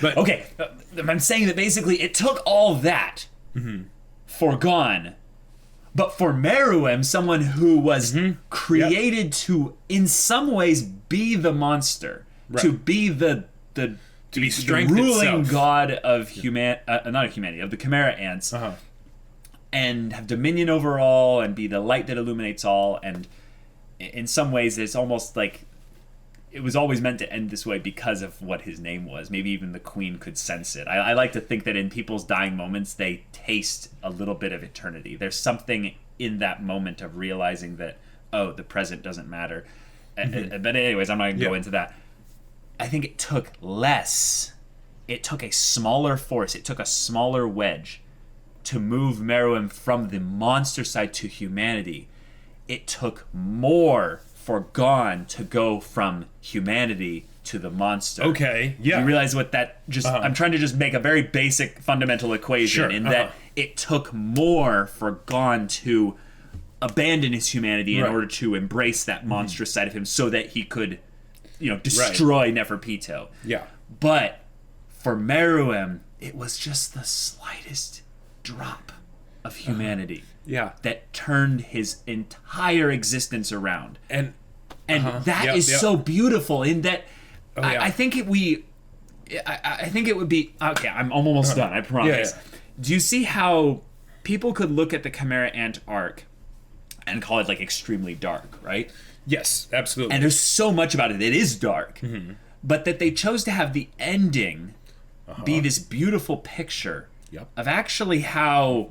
But okay, I'm saying that basically it took all that for Gon, but for Meruem, someone who was created to, in some ways, be the monster, to be the ruling god of not humanity, of the Chimera ants, and have dominion over all, and be the light that illuminates all. And in some ways, it's almost like it was always meant to end this way because of what his name was. Maybe even the queen could sense it. I like to think that in people's dying moments, they taste a little bit of eternity. There's something in that moment of realizing that, oh, the present doesn't matter. But anyways, I'm not going to go into that. I think it took less. It took a smaller force. It took a smaller wedge to move Meruem from the monster side to humanity. It took more for Gon to go from humanity to the monster. Okay, yeah. You realize what that just... I'm trying to just make a very basic fundamental equation that it took more for Gon to abandon his humanity in order to embrace that monstrous side of him so that he could, destroy Neferpito. Yeah. But for Meruem, it was just the slightest drop of humanity. That turned his entire existence around. And that is so beautiful in that I think it would be... Okay, I'm almost done, I promise. Do you see how people could look at the Chimera Ant arc and call it, like, extremely dark, right? Yes, absolutely. And there's so much about it. It is dark. But that they chose to have the ending be this beautiful picture of actually how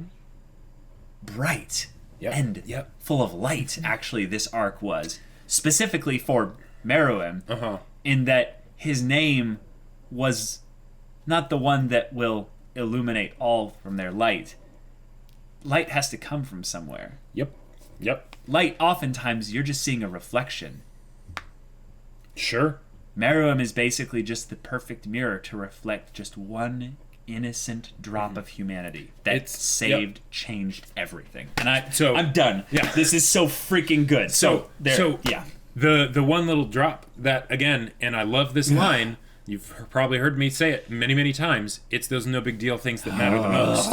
bright and full of light actually this arc was, specifically for Meruem, in that his name was not the one that will illuminate all from their light. Light has to come from somewhere. Light, oftentimes, you're just seeing a reflection. Sure. Meruem is basically just the perfect mirror to reflect just one innocent drop of humanity that changed everything. And I'm done. This is so freaking good. The one little drop that, again, and I love this line, you've probably heard me say it many, many times, it's those no big deal things that matter the most.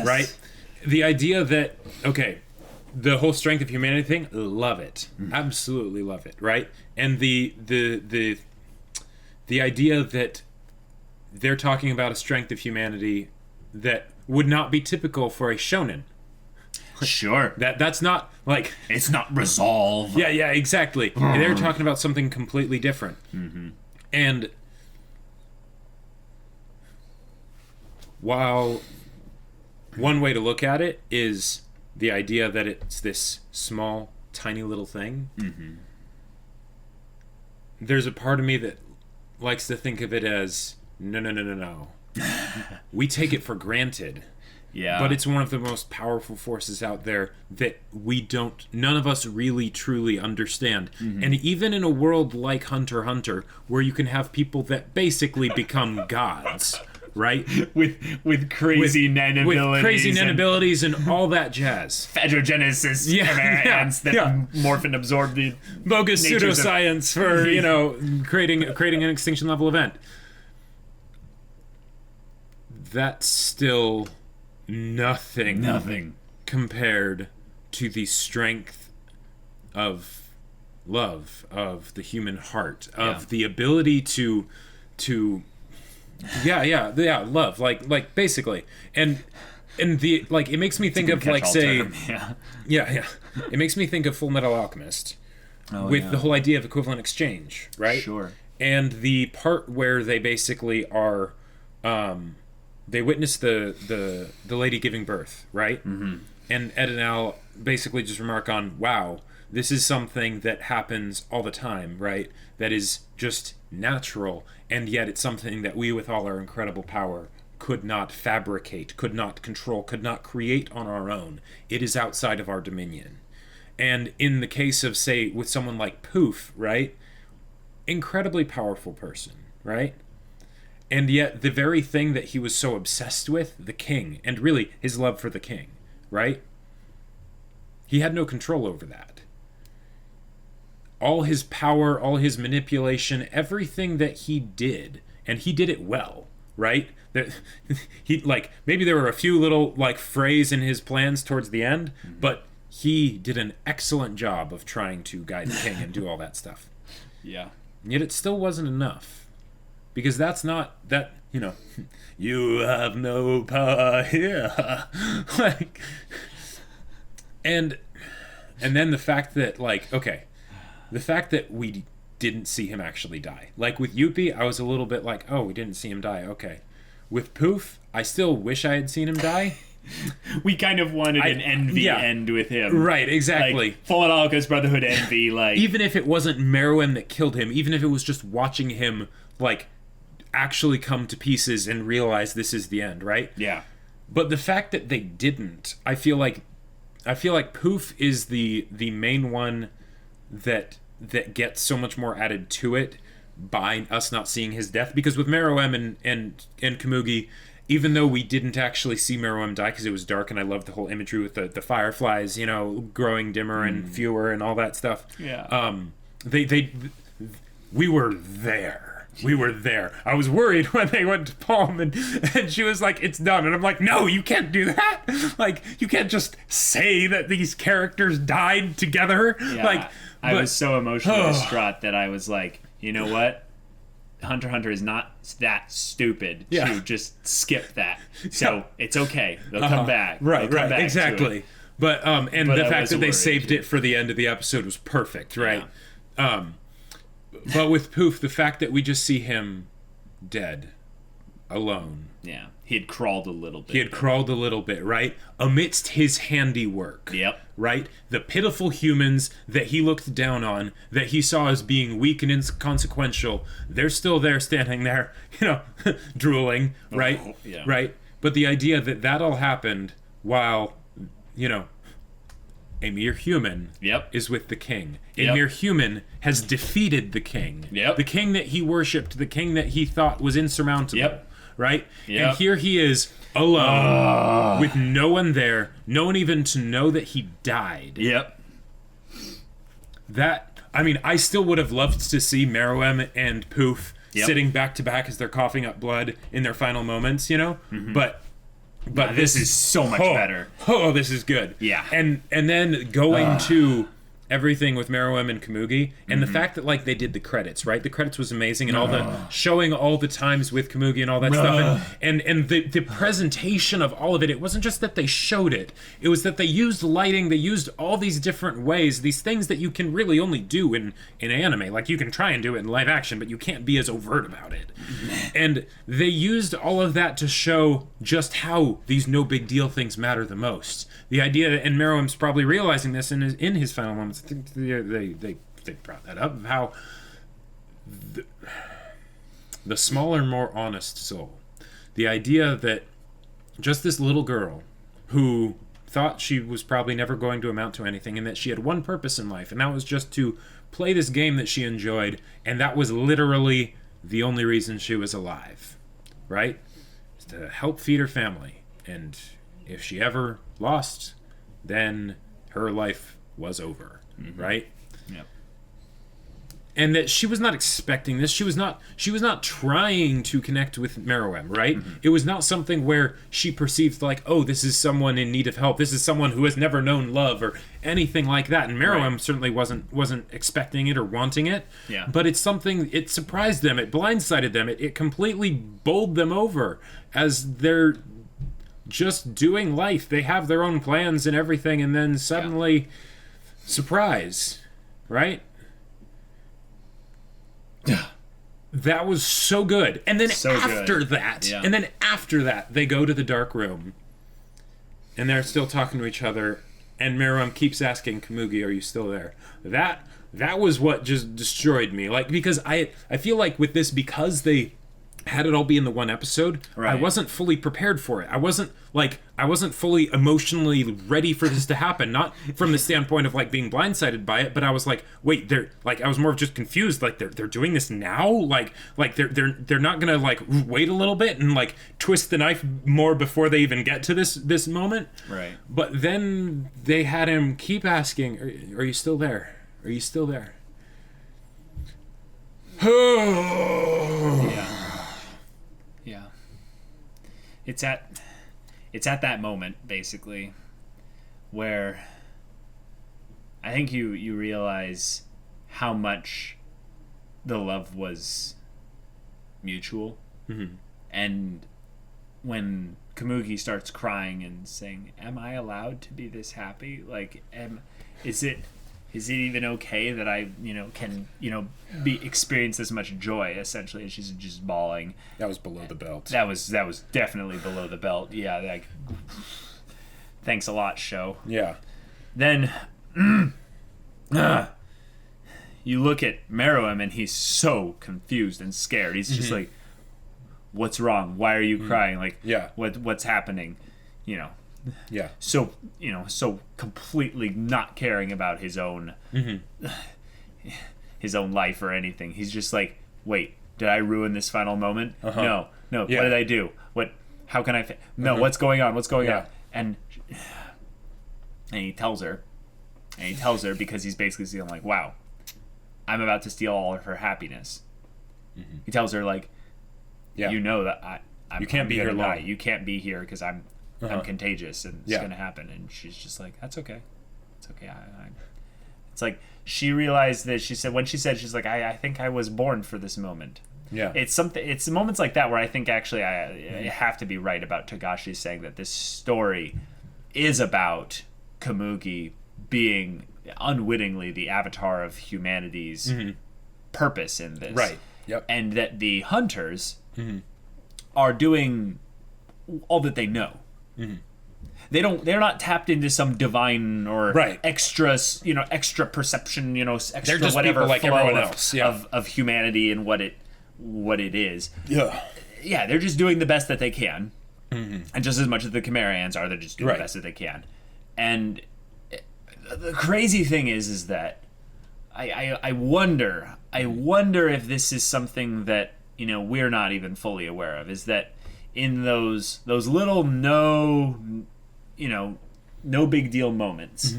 Right? The idea that, okay, the whole strength of humanity thing, love it. Absolutely love it, right? And the idea that they're talking about a strength of humanity that would not be typical for a shonen. Sure. That's not, like... It's not resolve. Yeah, exactly. They're talking about something completely different. And while one way to look at it is the idea that it's this small, tiny little thing, there's a part of me that likes to think of it as, no. We take it for granted. But it's one of the most powerful forces out there that none of us really truly understand. And even in a world like HunterxHunter, where you can have people that basically become gods, right? With crazy nen abilities. With crazy nen abilities and all that jazz. Phagogenesis, Chimera ants that morph and absorb the bogus pseudoscience for, creating an extinction level event. That's still nothing compared to the strength of love, of the human heart, of the ability to love, like basically, and the, like, it makes me think of, like, say, it makes me think of Full Metal Alchemist with the whole idea of equivalent exchange, right? Sure. And the part where they basically are, they witness the lady giving birth, right? And Ed and Al basically just remark on, wow, this is something that happens all the time, right? That is just natural, and yet it's something that we, with all our incredible power, could not fabricate, could not control, could not create on our own. It is outside of our dominion. And in the case of, say, with someone like Poof, right? Incredibly powerful person, right? And yet the very thing that he was so obsessed with, the king, and really his love for the king, right? He had no control over that. All his power, all his manipulation, everything that he did, and he did it well, right? That he, like, maybe there were a few little, like, frays in his plans towards the end, but he did an excellent job of trying to guide the king and do all that stuff. Yeah. And yet it still wasn't enough. Because that's not, that, you know, you have no power here. Like, and then the fact that, like, okay, the fact that we didn't see him actually die. Like, with Yuppie, I was a little bit like, oh, we didn't see him die, okay. With Poof, I still wish I had seen him die. We kind of wanted an envy end with him. Right, exactly. Like, Full Metal Alchemist Brotherhood envy, like... Even if it wasn't Meruem that killed him, even if it was just watching him, like, actually come to pieces and realize this is the end, right? Yeah. But the fact that they didn't, I feel like Poof is the main one that gets so much more added to it by us not seeing his death. Because with Meruem and Komugi, even though we didn't actually see Meruem die because it was dark, and I loved the whole imagery with the fireflies, you know, growing dimmer and fewer and all that stuff. Yeah. We were there. We were there. I was worried when they went to Palm and she was like, it's done. And I'm like, no, you can't do that. Like, you can't just say that these characters died together. Yeah. Like, I was so emotionally distraught that I was like, you know what? Hunter x Hunter is not that stupid to just skip that. So it's okay. They'll come back. Right, They'll come back exactly. But the fact that they saved it for the end of the episode was perfect, right? Yeah. But with Poof, the fact that we just see him dead, alone. Yeah. He had crawled a little bit. Right? Amidst his handiwork. Yep. Right? The pitiful humans that he looked down on, that he saw as being weak and inconsequential, they're still there, standing there, you know, drooling, right? Oh, yeah. Right? But the idea that all happened while, you know, a mere human is with the king. A mere human has defeated the king. The king that he worshipped, the king that he thought was insurmountable. Right? And here he is, alone, with no one there, no one even to know that he died. That, I mean, I still would have loved to see Meruem and Poof sitting back to back as they're coughing up blood in their final moments, you know? But this is so much better. Oh, this is good. Yeah. And then going to everything with Meruem and Komugi, and the fact that, like, they did the credits, right? The credits was amazing, and all the showing all the times with Komugi and all that stuff, and the presentation of all of it. It wasn't just that they showed it; it was that they used lighting, they used all these different ways, these things that you can really only do in anime. Like, you can try and do it in live action, but you can't be as overt about it. And they used all of that to show just how these no big deal things matter the most. The idea, and Meruem's probably realizing this in his final moments. I think they brought that up, of how the smaller, more honest soul. The idea that just this little girl who thought she was probably never going to amount to anything, and that she had one purpose in life, and that was just to play this game that she enjoyed, and that was literally the only reason she was alive, right? It's to help feed her family. And if she ever lost, then her life was over, right? Yep. And that she was not expecting this. She was not trying to connect with Meruem, right? It was not something where she perceived like, oh, this is someone in need of help. This is someone who has never known love or anything like that. And Meruem certainly wasn't expecting it or wanting it. Yeah. But it's something, it surprised them. It blindsided them. It completely bowled them over as they're just doing life. They have their own plans and everything, and then suddenly, surprise, right? That was so good. And then after that, they go to the dark room, and they're still talking to each other, and Meruem keeps asking Komugi, are you still there? That was what just destroyed me. Like, because I feel like with this, because they had it all be in the one episode, I wasn't fully prepared for it. I wasn't fully emotionally ready for this to happen. Not from the standpoint of like being blindsided by it, but I was like, wait, I was more of just confused. Like they're doing this now. Like they're not gonna like wait a little bit and like twist the knife more before they even get to this moment. Right. But then they had him keep asking, "Are you still there? Are you still there?" Yeah. Yeah. It's at that moment basically where I think you realize how much the love was mutual. Mm-hmm. And when Komugi starts crying and saying, "Am I allowed to be this happy? Like, is it even okay that I, can, experience this much joy?" Essentially, and she's just bawling. That was below the belt. That was definitely below the belt. Yeah, like, thanks a lot, show. Yeah. Then, you look at Meruem and he's so confused and scared. He's just like, "What's wrong? Why are you crying? Like, what's happening?" Yeah. So completely not caring about his own his own life or anything. He's just like, "Wait, did I ruin this final moment? No. Yeah. What did I do? How can I what's going on? What's going on?" And he tells her because he's basically saying like, "Wow, I'm about to steal all of her happiness." He tells her like, that I'm you can't be here long. You can't be here because I'm contagious and it's gonna happen. And she's just like, "That's okay. It's okay." It's like she realized that she's like, I think I was born for this moment. Yeah. It's moments like that where I think actually I have to be right about Togashi saying that this story is about Komugi being unwittingly the avatar of humanity's purpose in this. Right. Yep. And that the hunters are doing all that they know. They're not tapped into some divine or extra perception, extra they're just whatever like flow everyone else of humanity and what it is. Yeah, they're just doing the best that they can, and just as much as the Chimerians are, they're just doing the best that they can. And the crazy thing is that I wonder if this is something that we're not even fully aware of. Is that in those little no big deal moments,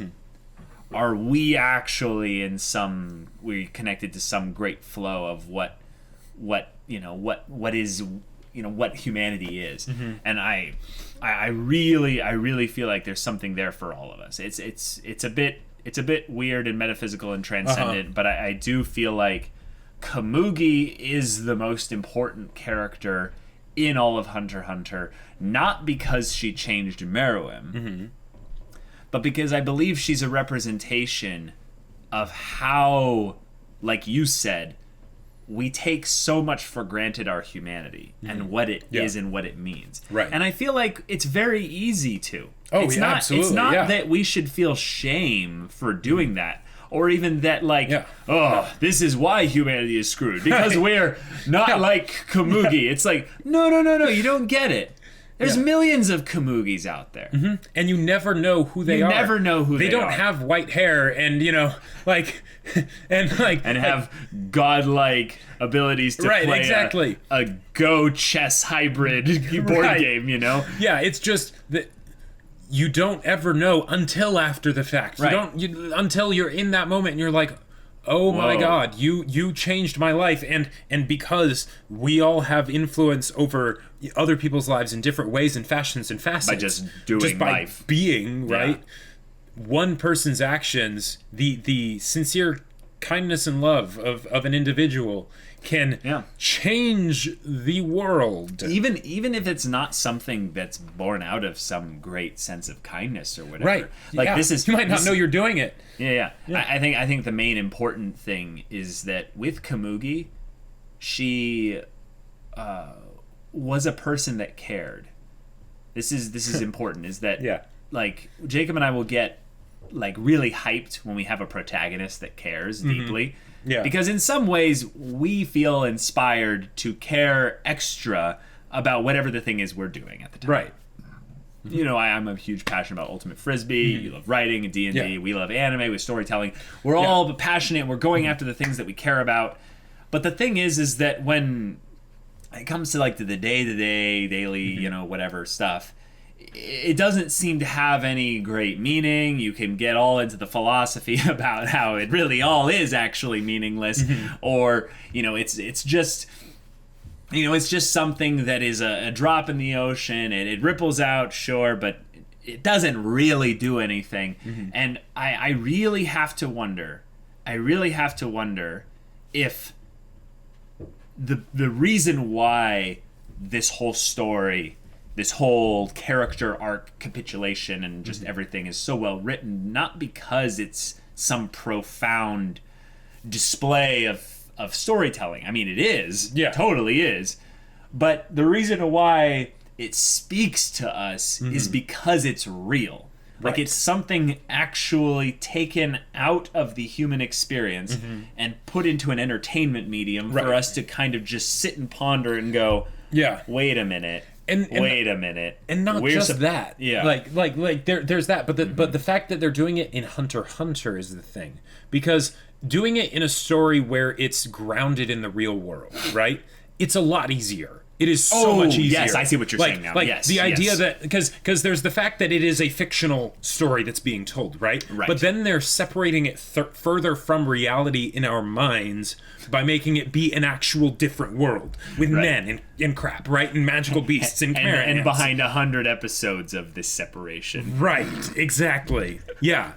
are we actually we're connected to some great flow of what humanity is? And I really feel like there's something there for all of us. It's a bit weird and metaphysical and transcendent, but I do feel like Komugi is the most important character in all of HunterxHunter, not because she changed Meruem, but because I believe she's a representation of how, like you said, we take so much for granted our humanity and what it is and what it means. Right. And I feel like it's very easy to. Absolutely. It's not that we should feel shame for doing that. Or even that, this is why humanity is screwed. Because we're not like Komugi. It's like, no, you don't get it. There's millions of Komugis out there. And you never know who they are. You never know who they are. They don't have white hair and, and have godlike abilities to play a Go chess hybrid board game, Yeah, it's just that you don't ever know until after the fact. Until you're in that moment and you're like, oh my God, you changed my life. And because we all have influence over other people's lives in different ways and fashions and facets. By just doing by life. Being, right? One person's actions, the sincere kindness and love of an individual can change the world. Even if it's not something that's born out of some great sense of kindness or whatever. Right. This is, you might not know you're doing it. Yeah. I think the main important thing is that with Komugi, she was a person that cared. This is important. Is that like Jacob and I will get like really hyped when we have a protagonist that cares deeply. Yeah. Because in some ways, we feel inspired to care extra about whatever the thing is we're doing at the time. Right. You know, I'm a huge passion about Ultimate Frisbee. You love writing and D&D. Yeah. We love anime with storytelling. We're all passionate. We're going after the things that we care about. But the thing is that when it comes to like the day-to-day, daily, you know, whatever stuff, it doesn't seem to have any great meaning. You can get all into the philosophy about how it really all is actually meaningless, or you know, it's just, you know, it's just something that is a drop in the ocean, and it ripples out, sure, but it doesn't really do anything. And I really have to wonder. If the reason why this whole story, this whole character arc capitulation and just everything is so well written, not because it's some profound display of storytelling. I mean, it is. Yeah. Totally is. But the reason why it speaks to us is because it's real. Like, Right. it's something actually taken out of the human experience and put into an entertainment medium for Right. us to kind of just sit and ponder and go, Yeah. wait a minute. Wait a minute. And not just that. Yeah. Like there's that, but the fact that they're doing it in HunterxHunter is the thing. Because doing it in a story where it's grounded in the real world, right? It's a lot easier. It is so much easier. Yes, I see what you're saying now. Like Yes, the idea yes. that because there's the fact that it is a fictional story that's being told, right? Right. But then they're separating it further from reality in our minds by making it be an actual different world with men and crap, right? And magical beasts and and behind 100 episodes of this separation. Right, exactly. Yeah.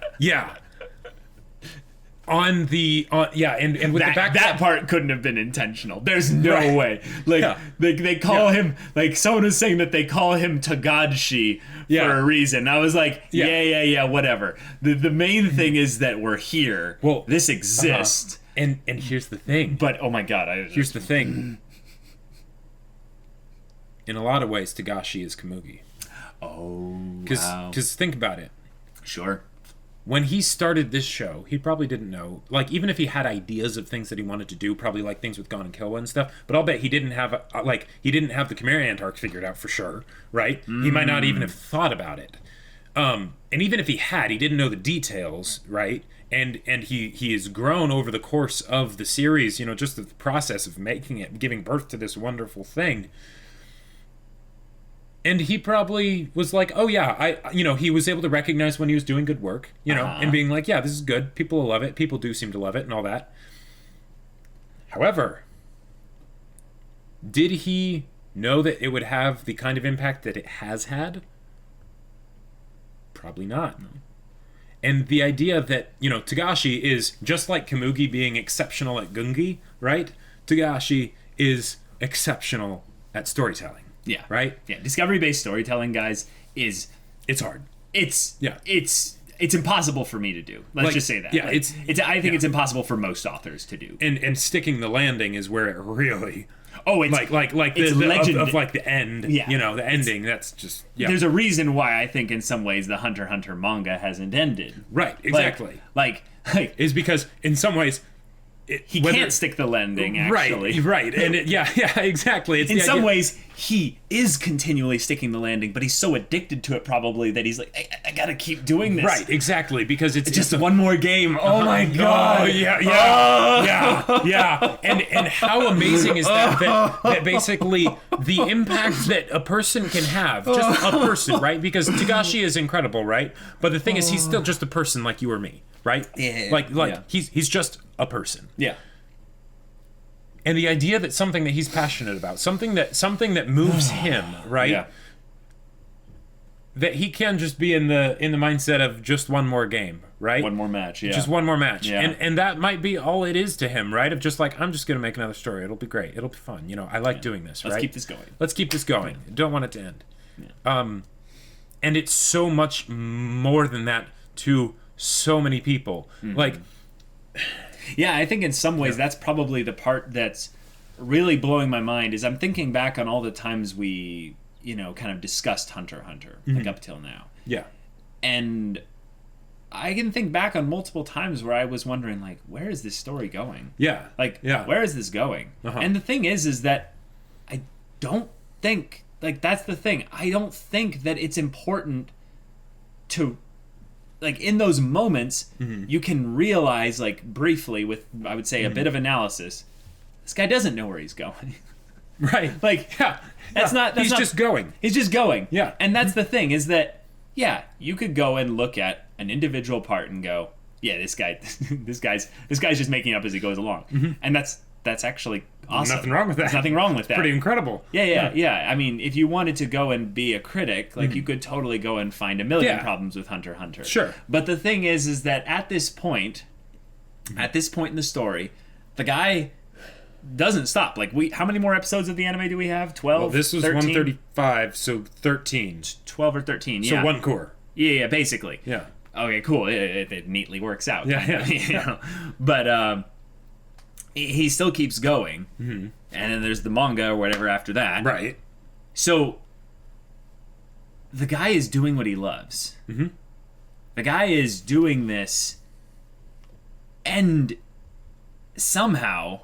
And with the back That part couldn't have been intentional. There's no way. Like they call him, like someone was saying that they call him Tagadshi for a reason. I was like, yeah, whatever. The main thing is that we're here. Well, this exists. And here's the thing. But oh my god, Here's the thing. In a lot of ways, Tagashi is Kamugi. Oh, Because think about it. Sure. When he started this show, he probably didn't know. Like, even if he had ideas of things that he wanted to do, probably like things with Gon and Killua and stuff. But I'll bet he didn't have the Chimera arc figured out for sure, right? He might not even have thought about it. And even if he had, he didn't know the details, right? And he has grown over the course of the series. You know, just the process of making it, giving birth to this wonderful thing. And he probably was like, oh yeah, he was able to recognize when he was doing good work, and being like, yeah, this is good. People will love it. People do seem to love it and all that. However, did he know that it would have the kind of impact that it has had? Probably not. And the idea that, Tagashi is just like Kamugi being exceptional at Gungi, right? Tagashi is exceptional at storytelling. Yeah. Right? Yeah. Discovery-based storytelling, guys, it's hard. It's impossible for me to do. Let's just say that. Yeah, I think it's impossible for most authors to do. And sticking the landing is where it really it's it's legend of like the end. Yeah. The ending. That's just There's a reason why I think in some ways the HunterxHunter manga hasn't ended. Right. Exactly. Like is because in some ways he can't stick the landing, actually. Right, and exactly. It's in some ways, he is continually sticking the landing, but he's so addicted to it probably that he's like, I gotta keep doing this. Right, exactly, because it's just one more game. Oh my god. Yeah. And how amazing is that basically the impact that a person can have, just a person, right? Because Tagashi is incredible, right? But the thing is, he's still just a person like you or me, right? Yeah. He's just a person. Yeah. And the idea that something that he's passionate about, something that moves him, right? Yeah. That he can just be in the mindset of just one more game, right? One more match, yeah. Just one more match. Yeah. And that might be all it is to him, right? Of just like, I'm just going to make another story. It'll be great. It'll be fun. I like doing this, right? Let's keep this going. Let's keep this going. Don't want it to end. Yeah. And it's so much more than that to so many people. Mm-hmm. Like... Yeah, I think in some ways that's probably the part that's really blowing my mind is I'm thinking back on all the times we, kind of discussed HunterxHunter, like up till now. Yeah. And I can think back on multiple times where I was wondering, like, where is this story going? Yeah. Like, where is this going? And the thing is that I don't think, like, that's the thing. I don't think that it's important to, like, in those moments, you can realize, like, briefly with, I would say, a bit of analysis, this guy doesn't know where he's going. Right. Like, that's not... He's just going. He's just going. Yeah. And that's the thing, is that, yeah, you could go and look at an individual part and go, yeah, this guy's just making up as he goes along. And that's actually awesome. Nothing wrong with that. There's nothing wrong with that. Pretty incredible. Yeah. I mean, if you wanted to go and be a critic, like, you could totally go and find a million problems with HunterxHunter. Sure. But the thing is that at this point in the story, the guy doesn't stop. Like, how many more episodes of the anime do we have? 12? Well, this was 13? 135, so 13. 12 or 13, yeah. So one cour. Yeah, basically. Yeah. Okay, cool. It neatly works out. Yeah. You know? But he still keeps going. And then there's the manga or whatever after that. Right. So the guy is doing what he loves. The guy is doing this, and somehow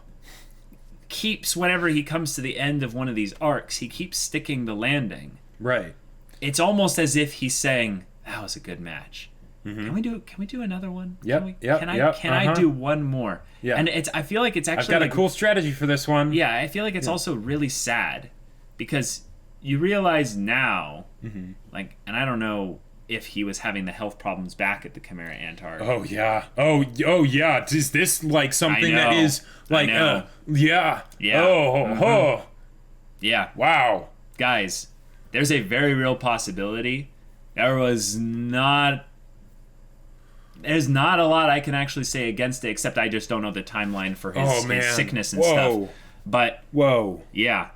keeps, whenever he comes to the end of one of these arcs, he keeps sticking the landing. Right. It's almost as if he's saying, that was a good match. Can we do another one? Yep. Can I do one more? Yeah. And I feel like it's actually, I've got a cool strategy for this one. Yeah, I feel like it's also really sad, because you realize now, like, and I don't know if he was having the health problems back at the Chimera Ant arc. Oh yeah. Oh yeah. Is this like something that is like? Yeah. Oh. Yeah. Wow. Guys, there's a very real possibility. There's not a lot I can actually say against it, except I just don't know the timeline for his sickness and stuff. But yeah,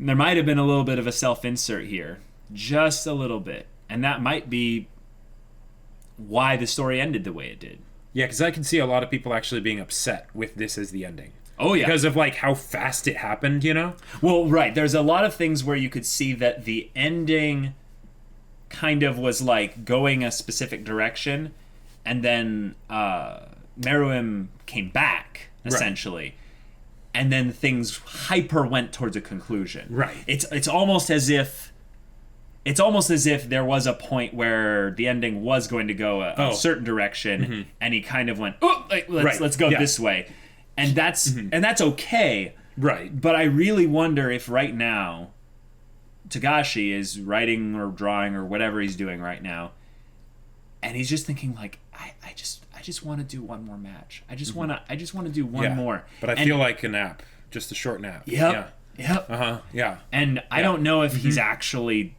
there might have been a little bit of a self-insert here, just a little bit, and that might be why the story ended the way it did. Yeah, because I can see a lot of people actually being upset with this as the ending. Oh yeah, because of like how fast it happened, you know. Well, right. There's a lot of things where you could see that the ending kind of was like going a specific direction, and then Meruem came back essentially, and then things hyper went towards a conclusion. Right. It's almost as if there was a point where the ending was going to go a certain direction, and he kind of went, let's go this way, and that's okay. Right. But I really wonder if right now Togashi is writing or drawing or whatever he's doing right now, and he's just thinking like, I just want to do one more match. I just want to do one more. But I feel like a nap, just a short nap. Yep. Yeah. And I don't know if he's actually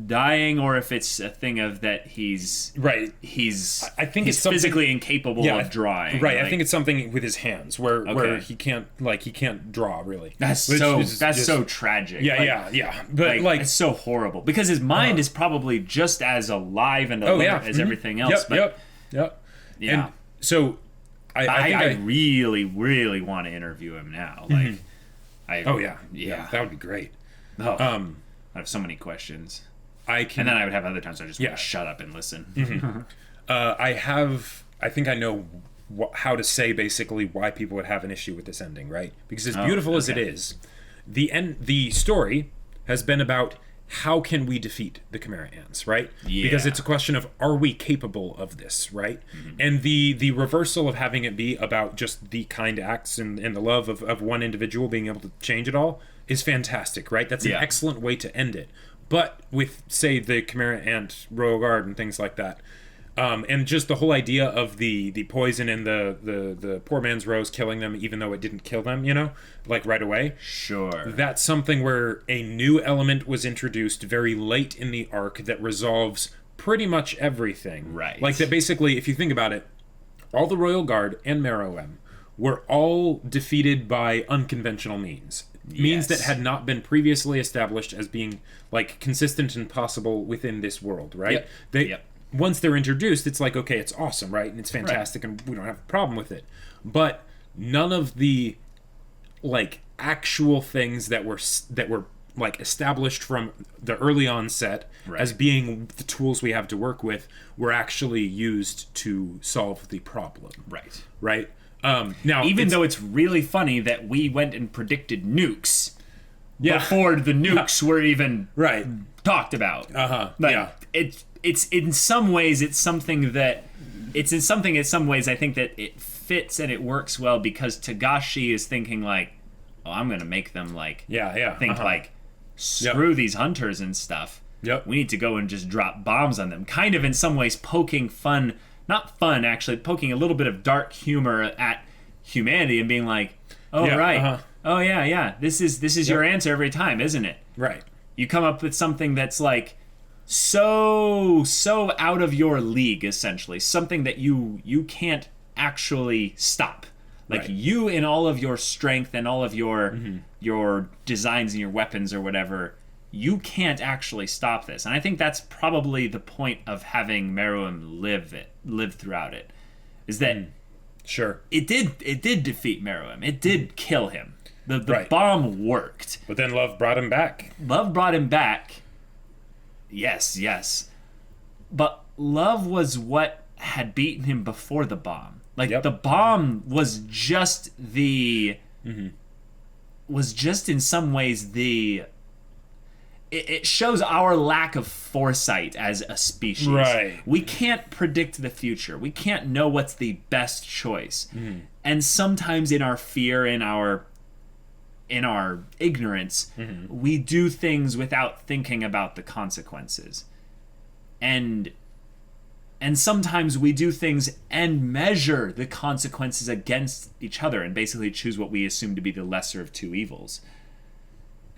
dying or if it's a thing of that he's I think he's physically incapable of drawing. Right. I think it's something with his hands where he can't draw really. That's so tragic. Yeah. But like it's so horrible because his mind is probably just as alive and alert as everything else. Yep. Yeah. And so I really, really want to interview him now. Like that would be great. I have so many questions. And then I would have other times I just want to shut up and listen. I think I know how to say basically why people would have an issue with this ending, right? Because as beautiful as it is, the story has been about how can we defeat the Chimera Ants, right? Yeah. Because it's a question of, are we capable of this, right? And the reversal of having it be about just the kind acts and the love of one individual being able to change it all is fantastic, right? That's an excellent way to end it. But with, say, the Chimera Ant Royal Guard and things like that, and just the whole idea of the poison in the poor man's rose killing them, even though it didn't kill them, you know, like right away. Sure. That's something where a new element was introduced very late in the arc that resolves pretty much everything. Right. Like that basically, if you think about it, all the Royal Guard and Meruem were all defeated by unconventional means. Means that had not been previously established as being like consistent and possible within this world, right? Once they're introduced, it's like, okay, it's awesome, right? And it's fantastic, and we don't have a problem with it. But none of the like actual things that were like established from the early onset as being the tools we have to work with were actually used to solve the problem. Right. Now, even though it's really funny that we went and predicted nukes before the nukes were even talked about. It's in some ways in some ways I think that it fits and it works well because Togashi is thinking like, oh, I'm gonna make them like think like, screw these hunters and stuff. We need to go and just drop bombs on them. Kind of in some ways poking poking a little bit of dark humor at humanity and being like, oh oh yeah, this is your answer every time, isn't it? Right. You come up with something that's like so out of your league, essentially, something that you can't actually stop. Like you, in all of your strength and all of your designs and your weapons or whatever, you can't actually stop this. And I think that's probably the point of having Meruem live throughout it, is that it did defeat Meruem. It did kill him. The bomb worked. But then love brought him back. Love brought him back. Yes. But love was what had beaten him before the bomb. Like the bomb was just was just in some ways it shows our lack of foresight as a species. Right. We can't predict the future. We can't know what's the best choice. And sometimes in our fear, in our ignorance, we do things without thinking about the consequences. And sometimes we do things and measure the consequences against each other and basically choose what we assume to be the lesser of two evils.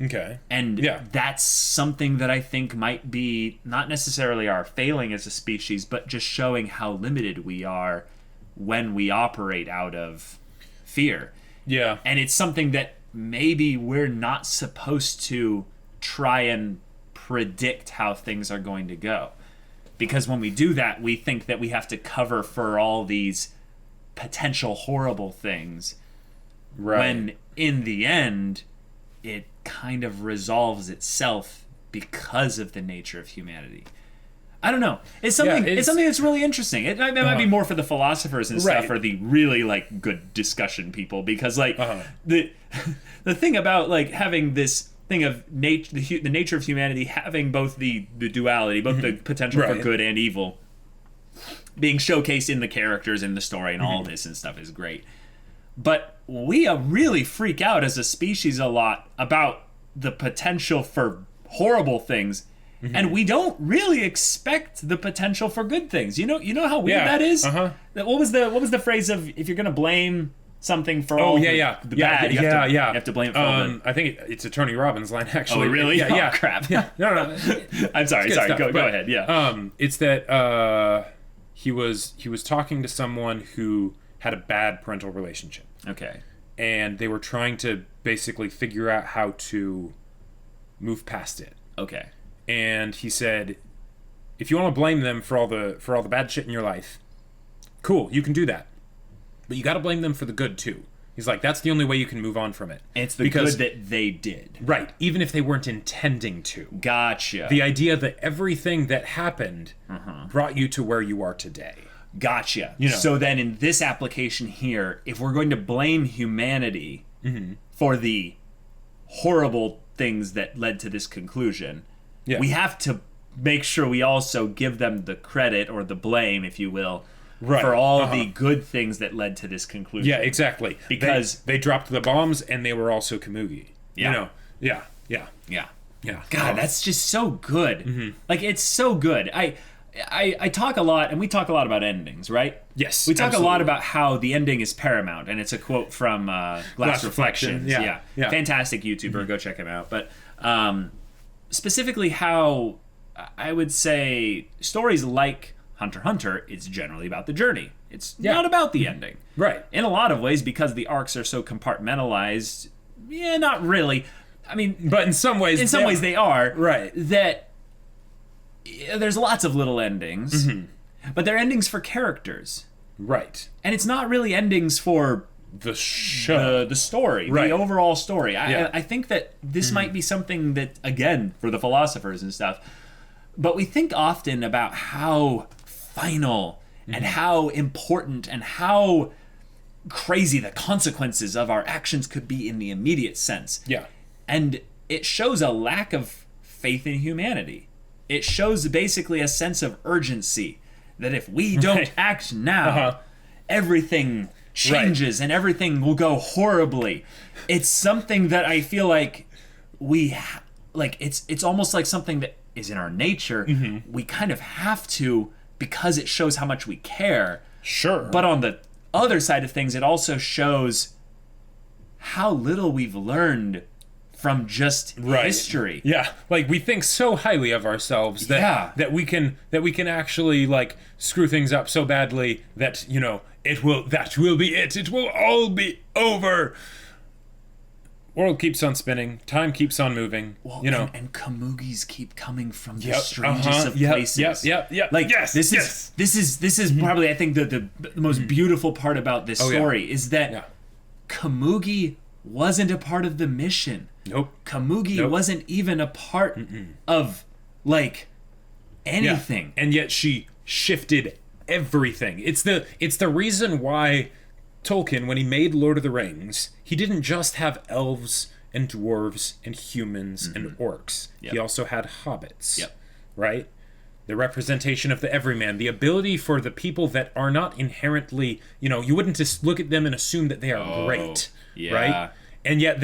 Okay. And that's something that I think might be not necessarily our failing as a species, but just showing how limited we are when we operate out of fear. Yeah. And it's something that maybe we're not supposed to try and predict how things are going to go. Because when we do that, we think that we have to cover for all these potential horrible things. When in the end, it kind of resolves itself because of the nature of humanity. I don't know. It's something. It's something that's really interesting. It might be more for the philosophers and stuff, or the really like good discussion people, because like the thing about like having this thing of the nature of humanity having both the duality, both the potential for good and evil, being showcased in the characters in the story and all this and stuff is great. But we really freak out as a species a lot about the potential for horrible things, and we don't really expect the potential for good things. You know how weird that is? What was the phrase of, if you're going to blame something for all the bad, you have to blame it for all the... I think it's a Tony Robbins line, actually. Oh, really? Yeah. Crap. No. I'm sorry. Go ahead. It's that he was talking to someone who had a bad parental relationship. Okay. And they were trying to basically figure out how to move past it. Okay. And he said, if you want to blame them for all the bad shit in your life, cool, you can do that. But you got to blame them for the good too. He's like, that's the only way you can move on from it. And it's the good that they did. Right. Even if they weren't intending to. Gotcha. The idea that everything that happened brought you to where you are today. Gotcha. So then in this application here, if we're going to blame humanity for the horrible things that led to this conclusion, we have to make sure we also give them the credit or the blame, if you will, for all the good things that led to this conclusion. Yeah, exactly. Because they dropped the bombs and they were also Kamugi. Yeah. Yeah. God, that's just so good. Like, it's so good. I talk a lot, and we talk a lot about endings, right? Yes, we talk a lot about how the ending is paramount, and it's a quote from Glass Reflections. Yeah. Fantastic YouTuber, go check him out. But specifically how I would say stories like HunterxHunter, it's generally about the journey. It's not about the ending. Right. In a lot of ways, because the arcs are so compartmentalized, not really. I mean... But in some ways... they are. Right. That... There's lots of little endings, but they're endings for characters. Right. And it's not really endings for the show, the story, right. the overall story. I think that this might be something that, again, for the philosophers and stuff, but we think often about how final and how important and how crazy the consequences of our actions could be in the immediate sense. Yeah. And it shows a lack of faith in humanity. It shows basically a sense of urgency that if we don't act now, everything changes and everything will go horribly. It's something that I feel like it's almost like something that is in our nature. We kind of have to, because it shows how much we care. Sure. But on the other side of things, it also shows how little we've learned from just history. Yeah, like we think so highly of ourselves that we can actually like screw things up so badly that it will all be over. World keeps on spinning, time keeps on moving. Well, and Kamugis keep coming from the strangest of places. Like this is probably, I think, the most beautiful part about this story is that Kamugi wasn't a part of the mission. Nope. Kamugi wasn't even a part of anything. And yet she shifted everything. It's the reason why Tolkien, when he made Lord of the Rings, he didn't just have elves and dwarves and humans and orcs. He also had hobbits. Right? The representation of the everyman, the ability for the people that are not inherently, you wouldn't just look at them and assume that they are great. Right? And yet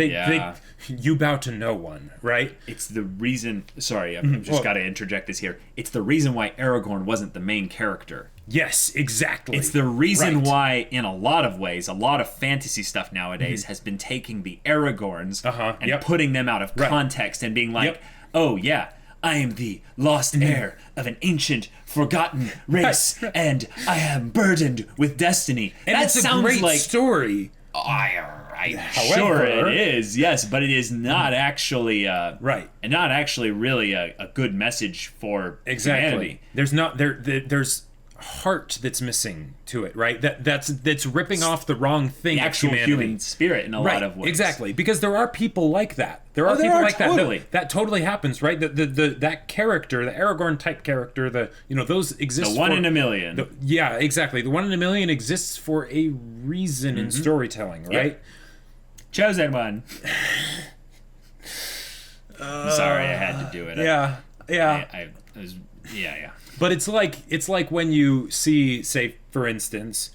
you bow to no one, right? It's the reason. Sorry, I've just got to interject this here. It's the reason why Aragorn wasn't the main character. Yes, exactly. It's the reason why, in a lot of ways, a lot of fantasy stuff nowadays has been taking the Aragorns and putting them out of context and being like, oh yeah, I am the lost heir of an ancient, forgotten race, and I am burdened with destiny. And that sounds a great like story. Sure it is, yes, but it is not actually and not actually really a good message for humanity. There's heart that's missing to it, right? That's ripping off the wrong thing. The actual human spirit in a lot of ways. Exactly, because there are people like that. There are people like that. That totally happens, right? That character, the Aragorn type character, those exist. The one in a million. Exactly. The one in a million exists for a reason in storytelling, right? Chosen one. I'm sorry, I had to do it. But it's like when you see, say, for instance,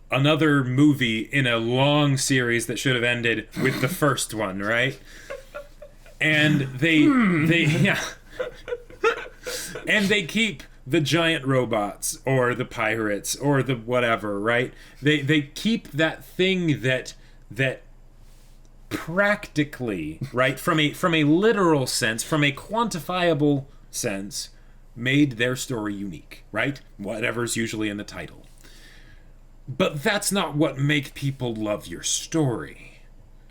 another movie in a long series that should have ended with the first one, right? And they and they keep the giant robots or the pirates or the whatever, right? They keep that thing that practically, right, from a literal sense, from a quantifiable sense, made their story unique, right? Whatever's usually in the title. But that's not what makes people love your story,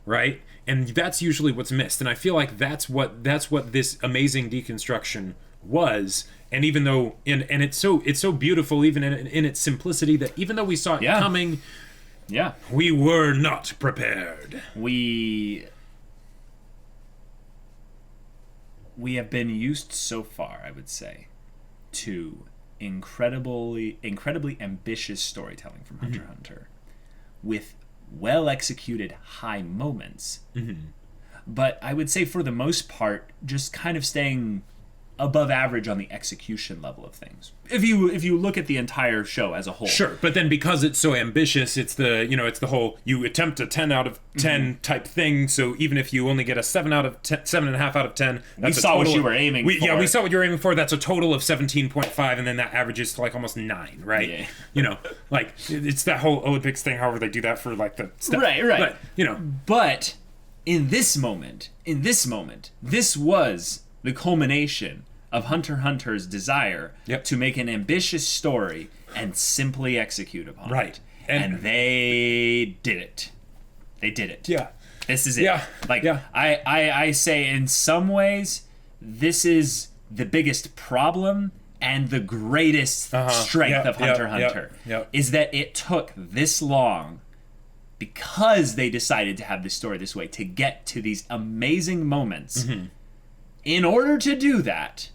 right? And that's usually what's missed. And I feel like that's what this amazing deconstruction was. And even though and it's so beautiful even in its simplicity that even though we saw it coming, we were not prepared. We have been used so far, I would say, to incredibly ambitious storytelling from Hunter x Hunter with well-executed high moments. But I would say for the most part, just kind of staying above average on the execution level of things. If you look at the entire show as a whole. Sure, but then because it's so ambitious, it's the whole you attempt a 10 out of 10 type thing, so even if you only get a 7.5 out of 10, that's we saw what you were aiming for. Yeah, we saw what you were aiming for. That's a total of 17.5, and then that averages to like almost 9, right? Yeah. Like it's that whole Olympics thing, however they do that for like the stuff. Right. But, but in this moment, this was the culmination of Hunter x Hunter's desire to make an ambitious story and simply execute upon it. And they did it. They did it. Yeah. This is it. I say in some ways, this is the biggest problem and the greatest strength of Hunter x Hunter is that it took this long because they decided to have this story this way, to get to these amazing moments, in order to do that,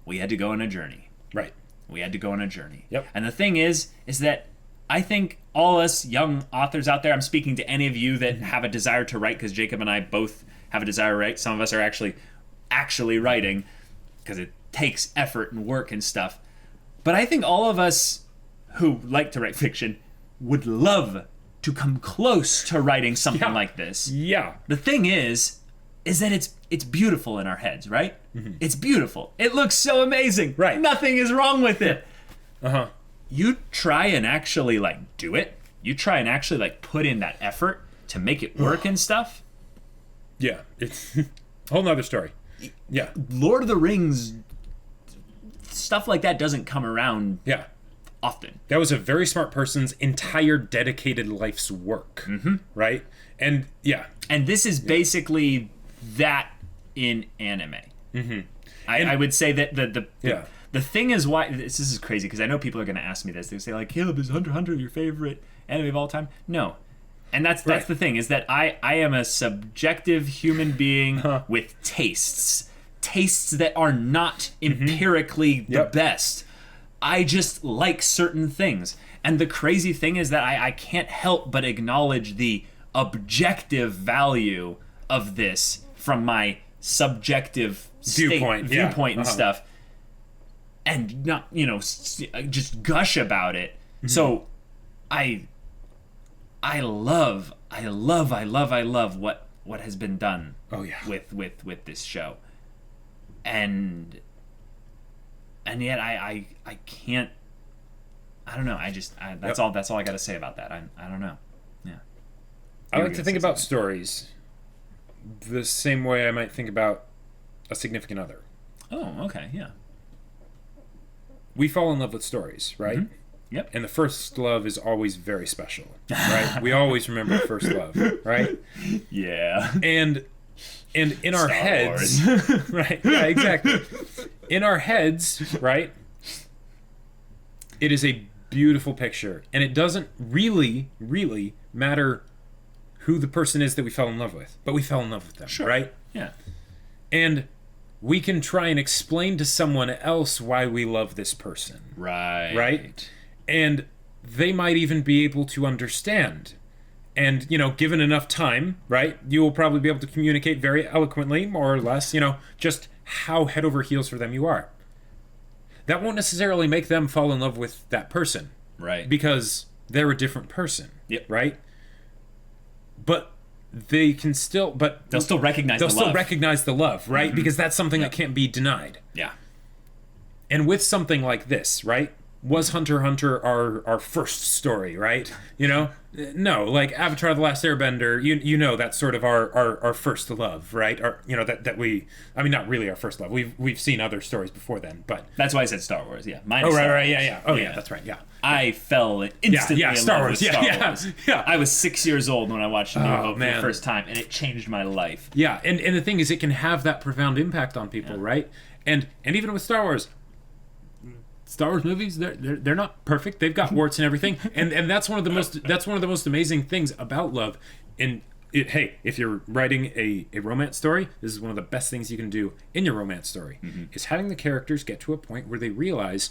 we had to go on a journey. Right. We had to go on a journey. Yep. And the thing is that I think all us young authors out there, I'm speaking to any of you that have a desire to write, because Jacob and I both have a desire to write. Some of us are actually writing, because it takes effort and work and stuff. But I think all of us who like to write fiction would love to come close to writing something like this. Yeah. The thing is that it's beautiful in our heads, right? It's beautiful. It looks so amazing. Right. Nothing is wrong with it. Uh-huh. You try and actually, like, do it. You try and actually, like, put in that effort to make it work and stuff. Yeah. It's a whole nother story. Yeah. Lord of the Rings, stuff like that doesn't come around often. That was a very smart person's entire dedicated life's work. Right? And, yeah. And this is basically that in anime. I would say that the thing is why this is crazy, because I know people are going to ask me this. They say, like, Caleb, is HunterxHunter your favorite anime of all time? No. And that's the thing, is that I am a subjective human being with tastes that are not empirically the best. I just like certain things. And the crazy thing is that I can't help but acknowledge the objective value of this from my subjective viewpoint and stuff, and not, just gush about it. So I love what has been done with this show, and yet I can't, I don't know, that's all I got to say about that. I don't know. I like to think about stories the same way I might think about a significant other. Oh, okay, yeah. We fall in love with stories, right? Yep. And the first love is always very special, right? We always remember the first love, right? Yeah. And in our heads, right? Yeah, exactly. In our heads, right? It is a beautiful picture, and it doesn't really matter who the person is that we fell in love with, but we fell in love with them, right? Yeah. And we can try and explain to someone else why we love this person. Right? And they might even be able to understand. And, given enough time, right, you will probably be able to communicate very eloquently, more or less, just how head over heels for them you are. That won't necessarily make them fall in love with that person. Right. Because they're a different person. Yep. Right? But they can still, they'll still recognize the love, right? Because that's something that can't be denied. Yeah. And with something like this, right? Was HunterxHunter our first story, right? No, like Avatar: The Last Airbender, that's sort of our first love, right? That we, I mean, not really our first love. We've seen other stories before then, but that's why I said Star Wars. Yeah, mine. Oh, right, yeah. Oh, yeah, that's right. Yeah, I fell instantly in Star love Wars. with Star Wars. Yeah. I was 6 years old when I watched New Hope for the first time, and it changed my life. Yeah, and the thing is, it can have that profound impact on people, right? And even with Star Wars movies, they're not perfect. They've got warts and everything, and that's one of the most amazing things about love. And hey, if you're writing a romance story, this is one of the best things you can do in your romance story, is having the characters get to a point where they realize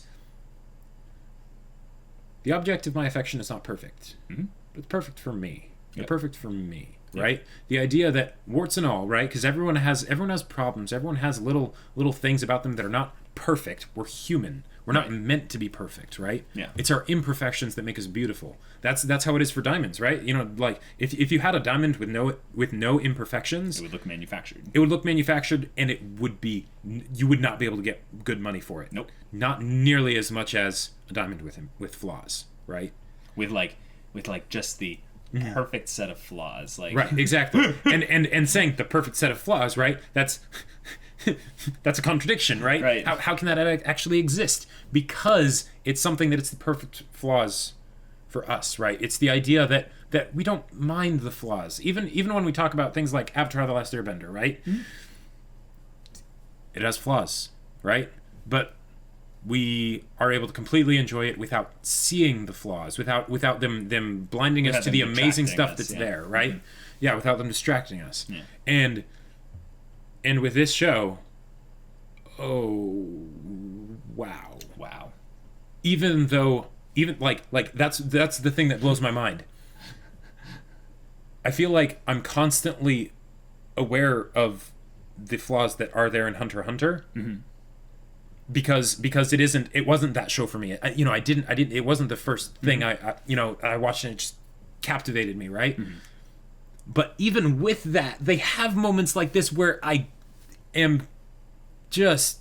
the object of my affection is not perfect, but it's perfect for me. They're perfect for me. Right? The idea that warts and all, right? Because everyone has problems. Everyone has little things about them that are not perfect. We're human. We're not meant to be perfect, right? Yeah. It's our imperfections that make us beautiful. That's how it is for diamonds, right? Like if you had a diamond with no imperfections, it would look manufactured. It would look manufactured, and you would not be able to get good money for it. Nope. Not nearly as much as a diamond with flaws, right? With just the perfect set of flaws, like right, exactly. and saying the perfect set of flaws, right? That's a contradiction, right? Right. How can that actually exist? Because it's something that it's the perfect flaws for us, right? It's the idea that we don't mind the flaws, even when we talk about things like Avatar: The Last Airbender, right? It has flaws, right? But we are able to completely enjoy it without seeing the flaws, without them blinding us to the amazing stuff that's there, right? Mm-hmm. Yeah, without them distracting us. Yeah. And with this show, oh wow. Even that's the thing that blows my mind. I feel like I'm constantly aware of the flaws that are there in HunterxHunter. Mm-hmm. Because it wasn't that show for me. It wasn't the first thing I watched, and it just captivated me, right? Mm-hmm. But even with that, they have moments like this where I am just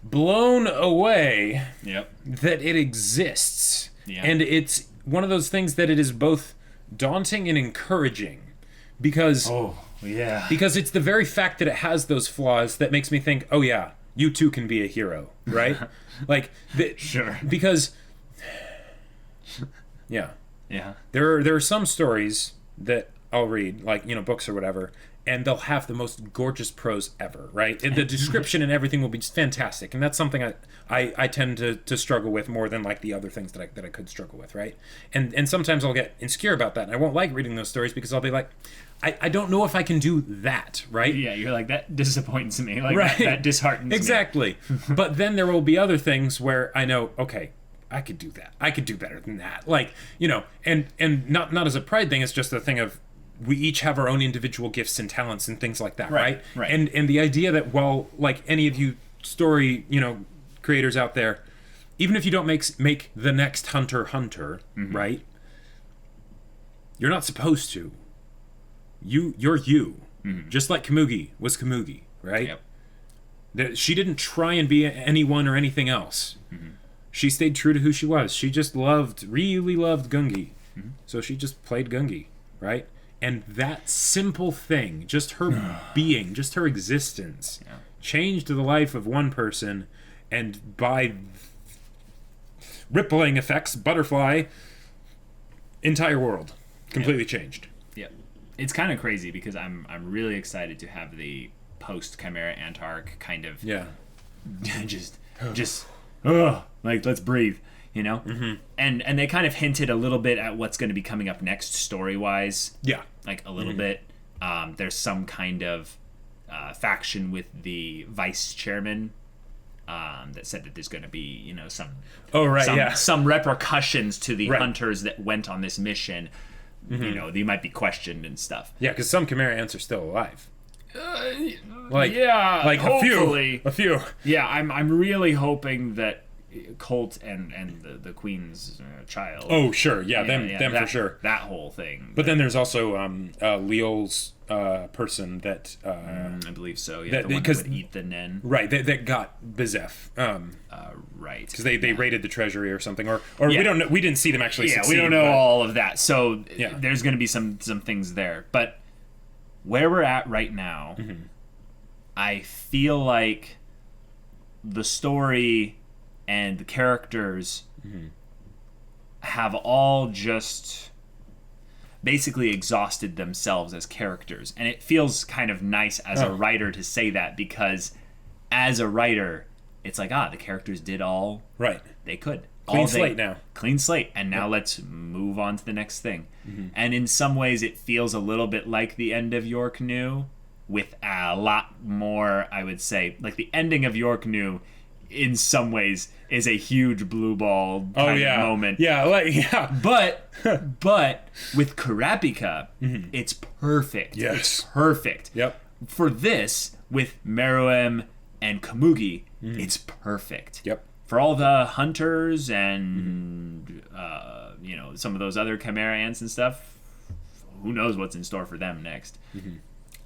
blown away that it exists. Yeah. And it's one of those things that it is both daunting and encouraging, because it's the very fact that it has those flaws that makes me think, oh yeah, you too can be a hero, right? Sure. Because there are some stories that I'll read, books or whatever, and they'll have the most gorgeous prose ever, right? And the description and everything will be just fantastic, and that's something I tend to struggle with more than the other things that I could struggle with, right? And sometimes I'll get insecure about that, and I won't like reading those stories because I'll be like, I don't know if I can do that, right? Yeah, you're like, that disappoints me, right. that disheartens exactly. me. But then there will be other things where I know, okay, I could do that. I could do better than that. And not as a pride thing, it's just a thing of, we each have our own individual gifts and talents and things like that, right? Right. And the idea that, while, any of you story, creators out there, even if you don't make the next HunterxHunter, mm-hmm. right? You're not supposed to. You're you. Mm-hmm. Just like Komugi was Komugi, right? Yep. She didn't try and be anyone or anything else. Mm-hmm. She stayed true to who she was. She just really loved Gungi. Mm-hmm. So she just played Gungi, right? And that simple thing, just her being, just her existence, changed the life of one person, and by rippling effects, butterfly, entire world completely changed. Yeah. It's kind of crazy because I'm really excited to have the post Chimera Ant arc kind of just let's breathe, Mm-hmm. And they kind of hinted a little bit at what's going to be coming up next story wise. Yeah. A little mm-hmm. bit. There's some kind of faction with the vice chairman that said that there's going to be, some repercussions to the hunters that went on this mission. Mm-hmm. They might be questioned and stuff. Yeah, because some Chimera Ants are still alive. Hopefully. A few. Yeah, I'm really hoping that Colt and the Queen's child. Oh, sure. Yeah, them for sure. That whole thing. But then there's also Leol's person that... I believe so, yeah. The one that would eat the Nen. Right, that got Bizef. Right. Because they raided the treasury or something. Or we don't know. We didn't see them actually succeed. Yeah, we don't know all of that. So there's going to be some things there. But where we're at right now, mm-hmm. I feel like the story and the characters mm-hmm. have all just basically exhausted themselves as characters. And it feels kind of nice as a writer to say that, because as a writer, it's like, the characters did all they could. Clean slate now. Clean slate. And now let's move on to the next thing. Mm-hmm. And in some ways, it feels a little bit like the end of Your Canoe, with a lot more, I would say, like the ending of Your Canoe in some ways is a huge blue ball kind of moment. Yeah. But with Kurapika, mm-hmm. it's perfect. Yes. It's perfect. Yep. For this, with Meruem and Komugi, mm-hmm. it's perfect. Yep. For all the hunters and some of those other Chimera Ants and stuff, who knows what's in store for them next. Mm-hmm.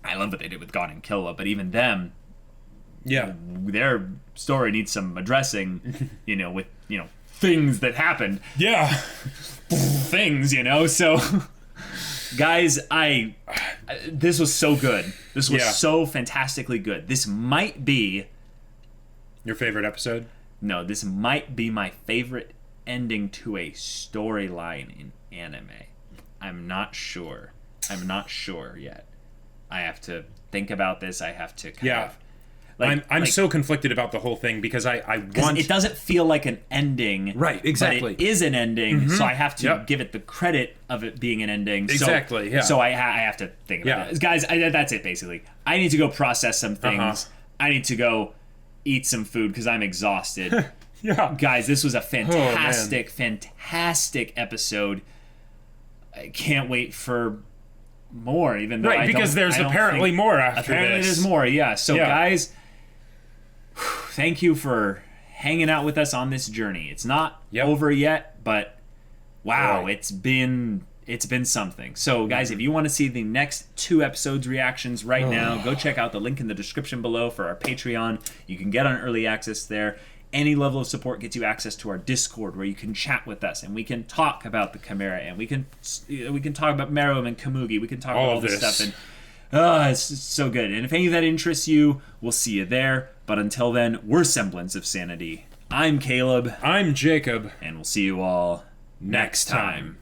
I love what they did with God and Killa, but even them, their story needs some addressing, with things that happened. Yeah. Things, so guys, this was so good. This was so fantastically good. This might be your favorite episode? No, this might be my favorite ending to a storyline in anime. I'm not sure yet. I have to think about this. I have to kind of... I'm so conflicted about the whole thing because I want... It doesn't feel like an ending. Right, exactly. But it is an ending, so I have to give it the credit of it being an ending. Exactly, So I have to think about it. Guys, that's it, basically. I need to go process some things. I need to go eat some food because I'm exhausted. Guys, this was a fantastic episode. I can't wait for more, even though because there's apparently more after apparently this. There's more, so guys, thank you for hanging out with us on this journey. It's not over yet, but wow, it's been something. So guys, if you want to see the next 2 episodes reactions right now, go check out the link in the description below for our Patreon. You can get on early access there. Any level of support gets you access to our Discord, where you can chat with us and we can talk about the Chimera, and we can talk about Meruem and Kamugi. We can talk about all this stuff, and it's so good. And if any of that interests you, we'll see you there. But until then, we're Semblance of Sanity. I'm Caleb. I'm Jacob. And we'll see you all next time.